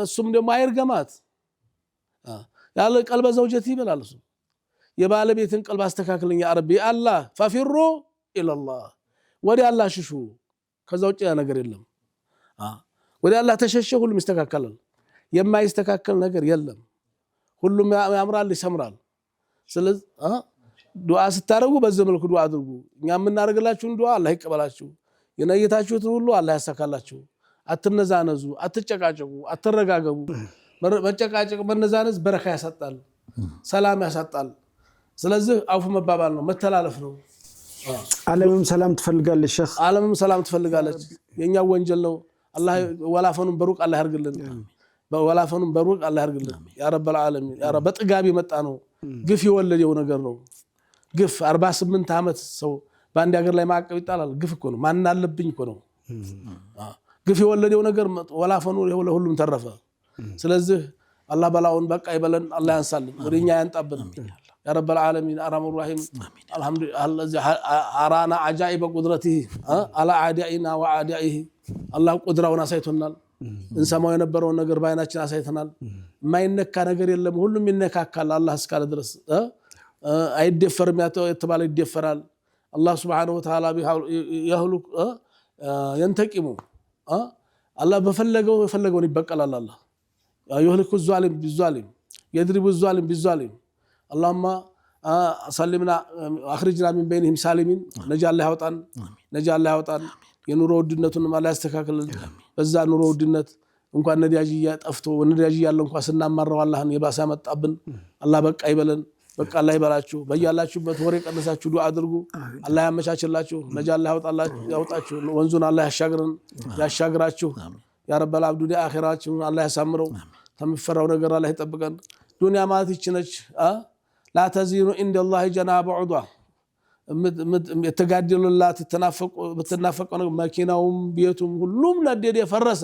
እሱም ደግሞ አይርገማት ያለ ቀልበ ዘውጀቲ ይበላል እሱ የባለቤትን ቀልብ አስተካክልኝ ያ ረቢ አላህ ፈፊሩ ኢላላህ ወዲ አላህ ሽሹ ከዛው ጭ ነገር የለም ወዲ አላህ ተሸሸ ሁሉም ይስተካከላል የማይስተካከል ነገር የለም ሁሉም ያምራል ይሰምራል ስለዚህ ዱዓ ስታረጉ በዚህ መልኩ ዱዓ አድርጉ እኛ የምናደርግላችሁን ዱዓ አላህ ይቀበላችሁ የነየታችሁትን ሁሉ አላህ ያሳካላችሁ አትነዛነዙ አትጨቃጨቁ አትረጋገቡ መጨቃጨቅ መነዛነዝ በረካ ያሳጣል ሰላም ያሳጣል ስለዚህ አውፍ መባባል ነው መተላለፍ ነው ዓለምም ሰላም ትፈልጋለች ሼክ ዓለምም ሰላም ትፈልጋለች የኛ ወንጀል ነው አላህ ወላፈኑን በሩቅ አላህ ያርግልን ወላፈኑን በሩቅ አላህ ያርግልን ያ ረብል ዓለሚን ያ ረብ በጥጋብ የመጣ ነው ግፍ የወለደው ነገር ነው ግፍ 48 ዓመት ሰው በአንድ ሀገር ላይ ማዕቀብ ይጣላል ግፍ እኮ ነው ማን አለብኝ እኮ ነው ግፍ የወለደው ነገር ወላፈኑ ለሁሉም ተረፈ ስለዚህ አላህ በላውን በቃ ይበለን አላህ ያንሳልን ወደኛ ያንጣብን ያ ረብል ዓለሚን አርሐሙር ረሂም አልহামዱሊላህ الذي አራና عجائب قدرته على اعدائنا واعدائه አላህ ቁድራውን አሳይቶናል እንሰማው የነበረው ነገር ባይናችን አሳይተናል የማይነካ ነገር የለም ሁሉም ይነካካል አላህ እስካለ ድረስ አይደፈርም የተባለ ይደፈራል አላህ Subhanahu Wa Ta'ala يهلك ينتقم አላህ በፈለገውን ይበቀላል አላህ يهلك الظالم بالظالم يضرب الظالم بالظالم اللهم سلمنا اخرجنا من بينهم سالمين نجا الله ያውጣን ነጃ አላህ ያውጣን የኑሮ ውድነቱን ማለት ያስተካክልን በዛ ኑሮ ውድነት እንኳን ነዳጅ ያጠፍቶ ነዳጅ ያለው እንኳን ስናማራው አላህን የባሰ ያመጣብን አላህ በቃ ይበለን በቃ አላህ ይበላችሁ በያላችሁበት ወሬ ቀነሳችሁ ዱዓ አድርጉ አላህ ያመቻችላችሁ ነጃ አላህ ያውጣችሁ ወንዙን አላህ ያሻግራችሁ ያ ረበል አብዱ አኺራችሁ አላህ ያሳምረው ተምፈራው ነገር አላህ ይጠብቀን ዱንያ ማለት ይችነች لا تزين عند الله جناح بعوضة የተጋደሉላት በተናፈቀው ነው መኪናውም ቤቱም ሁሉም ለደደ ፈረሰ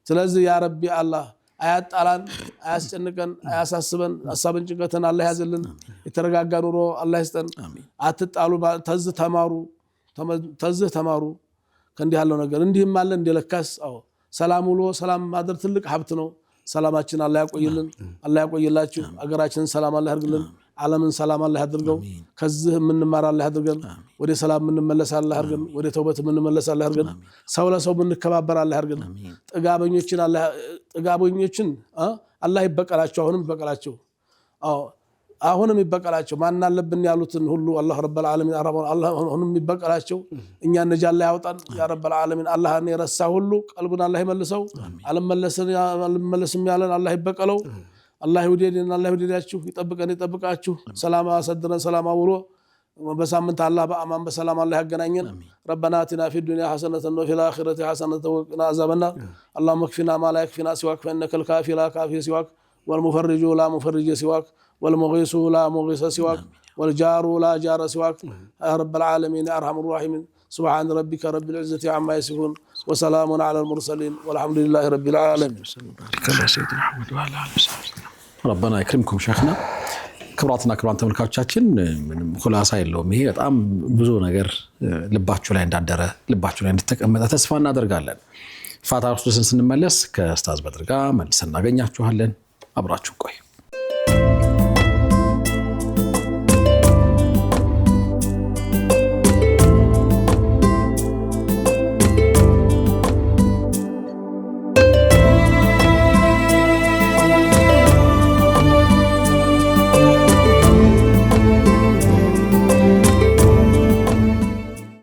ስለዚህ ያ ረቢ አላህ አያጣላን አያስጨንቀን አያሳስበን ሐሳብን ጭንቀትን አላህ ያዘልን የተረጋጋ ኑሮ አላህ ይስጠን አትጣሉ ተዝህ ተማሩ ከእንዲህ ያለው ነገር እንዲህም አለ እንደለካስ ሰላም ውሎ ሰላም ማድረግ ትልቅ ሀብት ነው ሰላማችን አላህ ያቆይልን አላህ ያቆይላችሁ አገራችንን ሰላም አላህ ያርግልን ዓለምን ሰላም አላህ ያድርገው ከዚህ ምን ማራ አላህ ያድርገን ወደ ሰላም ምን መለስ አላህ ያርገን ወደ ተውበት ምን መለስ አላህ ያርገን ሰው ለሰው ምን ከባበር አላህ ያርገን ጥጋበኞችን አላህ ይበቀላቸው አሁንም ይበቀላቸው ማን አለብን ያሉትን ሁሉ አላህ ረብል ዓለሚን አሁንም ይበቀላቸው እኛ ነጃ አላህ ያውጣን ያ ረብል ዓለሚን አላህን የረሳ ሁሉ ቀልቡን አላህ ይመልሰው አልመለስም ያለን አላህ ይበቀለው አላህ ይወደድና አላህ ይወደዳችሁ ይጠብቃችሁ ሰላም አሰድረን ሰላም አውሎ በሳምንት አላህ በአማን በሰላም አላህ ያገናኘን ربنا آتنا في الدنيا حسنة وفي الآخرة حسنة وقنا عذاب النار اللهم اكفنا ما لا يكفينا سواك فإنك الكافي لا كافي سواك والمفرج لا مفرج سواك والمغيث لا مغيث سواك والجار لا جار سواك يا رب العالمين يا أرحم الراحمين سبحان ربك رب العزة عما يصفون وسلام على المرسلين والحمد لله رب العالمين كما سيدنا محمد وعلى آله وصحبه ربنا يكرمكم شيخنا ክብራትና ክብራን ተመልካቾቻችን ምንም ኹላሳ የለውም ይሄ በጣም ብዙ ነገር ልባችሁ ላይ እንዳደረ ልባችሁ ላይ እንድትቀመጠ ተስፋ እናደርጋለን ፋታ ውስጥ ስንመለስ ከኡስታዝ በድር ጋር መልሰን እናገኛችኋለን አብራችሁ ቆዩ